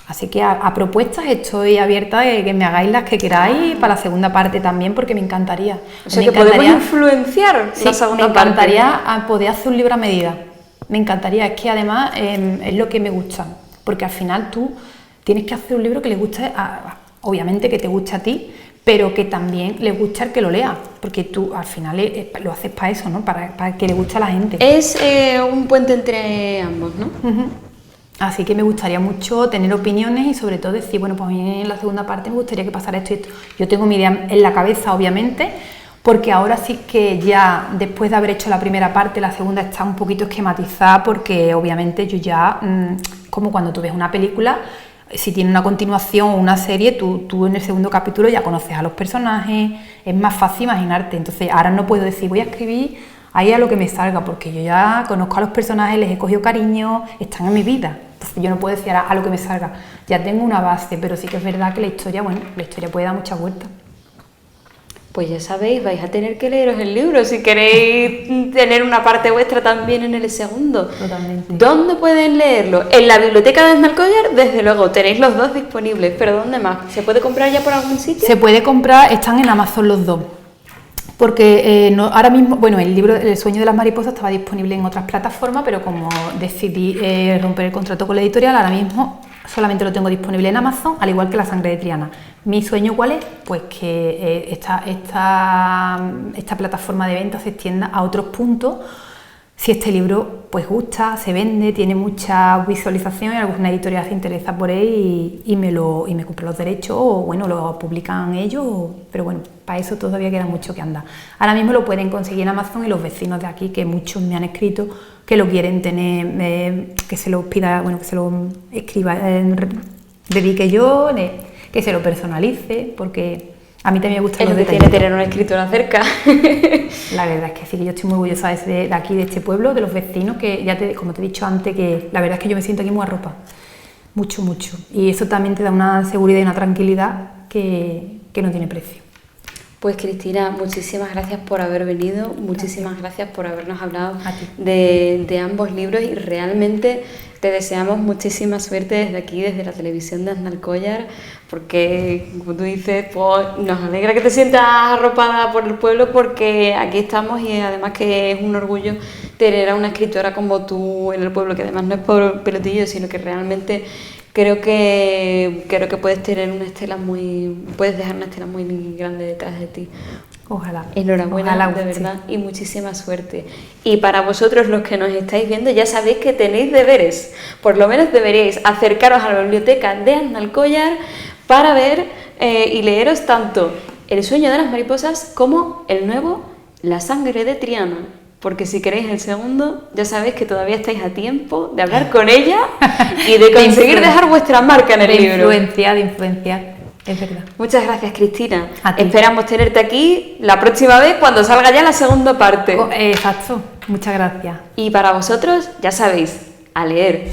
Así que a propuestas estoy abierta de que me hagáis las que queráis para la segunda parte también, porque me encantaría. O sea, que podemos influenciar la segunda parte. Me encantaría poder hacer un libro a medida. Me encantaría, es que además es lo que me gusta, porque al final tú tienes que hacer un libro que le guste, obviamente que te guste a ti, pero que también le guste al que lo lea, porque tú al final lo haces para eso, ¿no? Para que le guste a la gente. Es un puente entre ambos, ¿no? Uh-huh. Así que me gustaría mucho tener opiniones y sobre todo decir, bueno, pues a mí en la segunda parte me gustaría que pasara esto y esto. Yo tengo mi idea en la cabeza, obviamente, porque ahora sí que ya, después de haber hecho la primera parte, la segunda está un poquito esquematizada, porque obviamente yo ya, como cuando tú ves una película, si tiene una continuación o una serie, tú en el segundo capítulo ya conoces a los personajes, es más fácil imaginarte. Entonces ahora no puedo decir, voy a escribir ahí a lo que me salga, porque yo ya conozco a los personajes, les he cogido cariño, están en mi vida. Entonces yo no puedo decir a lo que me salga, ya tengo una base, pero sí que es verdad que la historia puede dar muchas vueltas. Pues ya sabéis, vais a tener que leeros el libro si queréis tener una parte vuestra también en el segundo. Totalmente. ¿Dónde pueden leerlo? En la biblioteca de Aznalcóllar, desde luego, tenéis los dos disponibles, pero ¿dónde más? ¿Se puede comprar ya por algún sitio? Se puede comprar, están en Amazon los dos. Porque ahora mismo, bueno, el libro El sueño de las mariposas estaba disponible en otras plataformas, pero como decidí romper el contrato con la editorial, ahora mismo solamente lo tengo disponible en Amazon, al igual que La sangre de Triana. ¿Mi sueño cuál es? Pues que esta plataforma de venta se extienda a otros puntos. Si este libro pues gusta, se vende, tiene mucha visualización y alguna editorial se interesa por él y me compra los derechos o bueno, lo publican ellos, pero bueno, para eso todavía queda mucho que andar. Ahora mismo lo pueden conseguir en Amazon y los vecinos de aquí, que muchos me han escrito que lo quieren tener, que se lo pida, bueno, que se lo escriba, dedique yo, que se lo personalice, porque a mí también me gusta los detalles. Tiene tener una escritora cerca. La verdad es que sí, que yo estoy muy orgullosa de aquí, de este pueblo, de los vecinos, que ya como te he dicho antes, que la verdad es que yo me siento aquí muy arropada. Mucho, mucho. Y eso también te da una seguridad y una tranquilidad que no tiene precio. Pues Cristina, muchísimas gracias por haber venido, muchísimas gracias por habernos hablado de ambos libros y realmente te deseamos muchísima suerte desde aquí, desde la televisión de Aznalcóllar, porque como tú dices, pues nos alegra que te sientas arropada por el pueblo porque aquí estamos y además que es un orgullo tener a una escritora como tú en el pueblo, que además no es por pelotillo, sino que realmente creo que puedes dejar una estela muy grande detrás de ti. Ojalá. Enhorabuena, ojalá, de verdad, y muchísima suerte. Y para vosotros los que nos estáis viendo, ya sabéis que tenéis deberes. Por lo menos deberíais acercaros a la biblioteca de Aznalcóllar para ver y leeros tanto El sueño de las mariposas como el nuevo La sangre de Triana. Porque si queréis el segundo, ya sabéis que todavía estáis a tiempo de hablar con ella y de conseguir dejar vuestra marca en el libro. De influenciar, es verdad. Muchas gracias, Cristina. Esperamos tenerte aquí la próxima vez cuando salga ya la segunda parte. Exacto, muchas gracias. Y para vosotros, ya sabéis, a leer.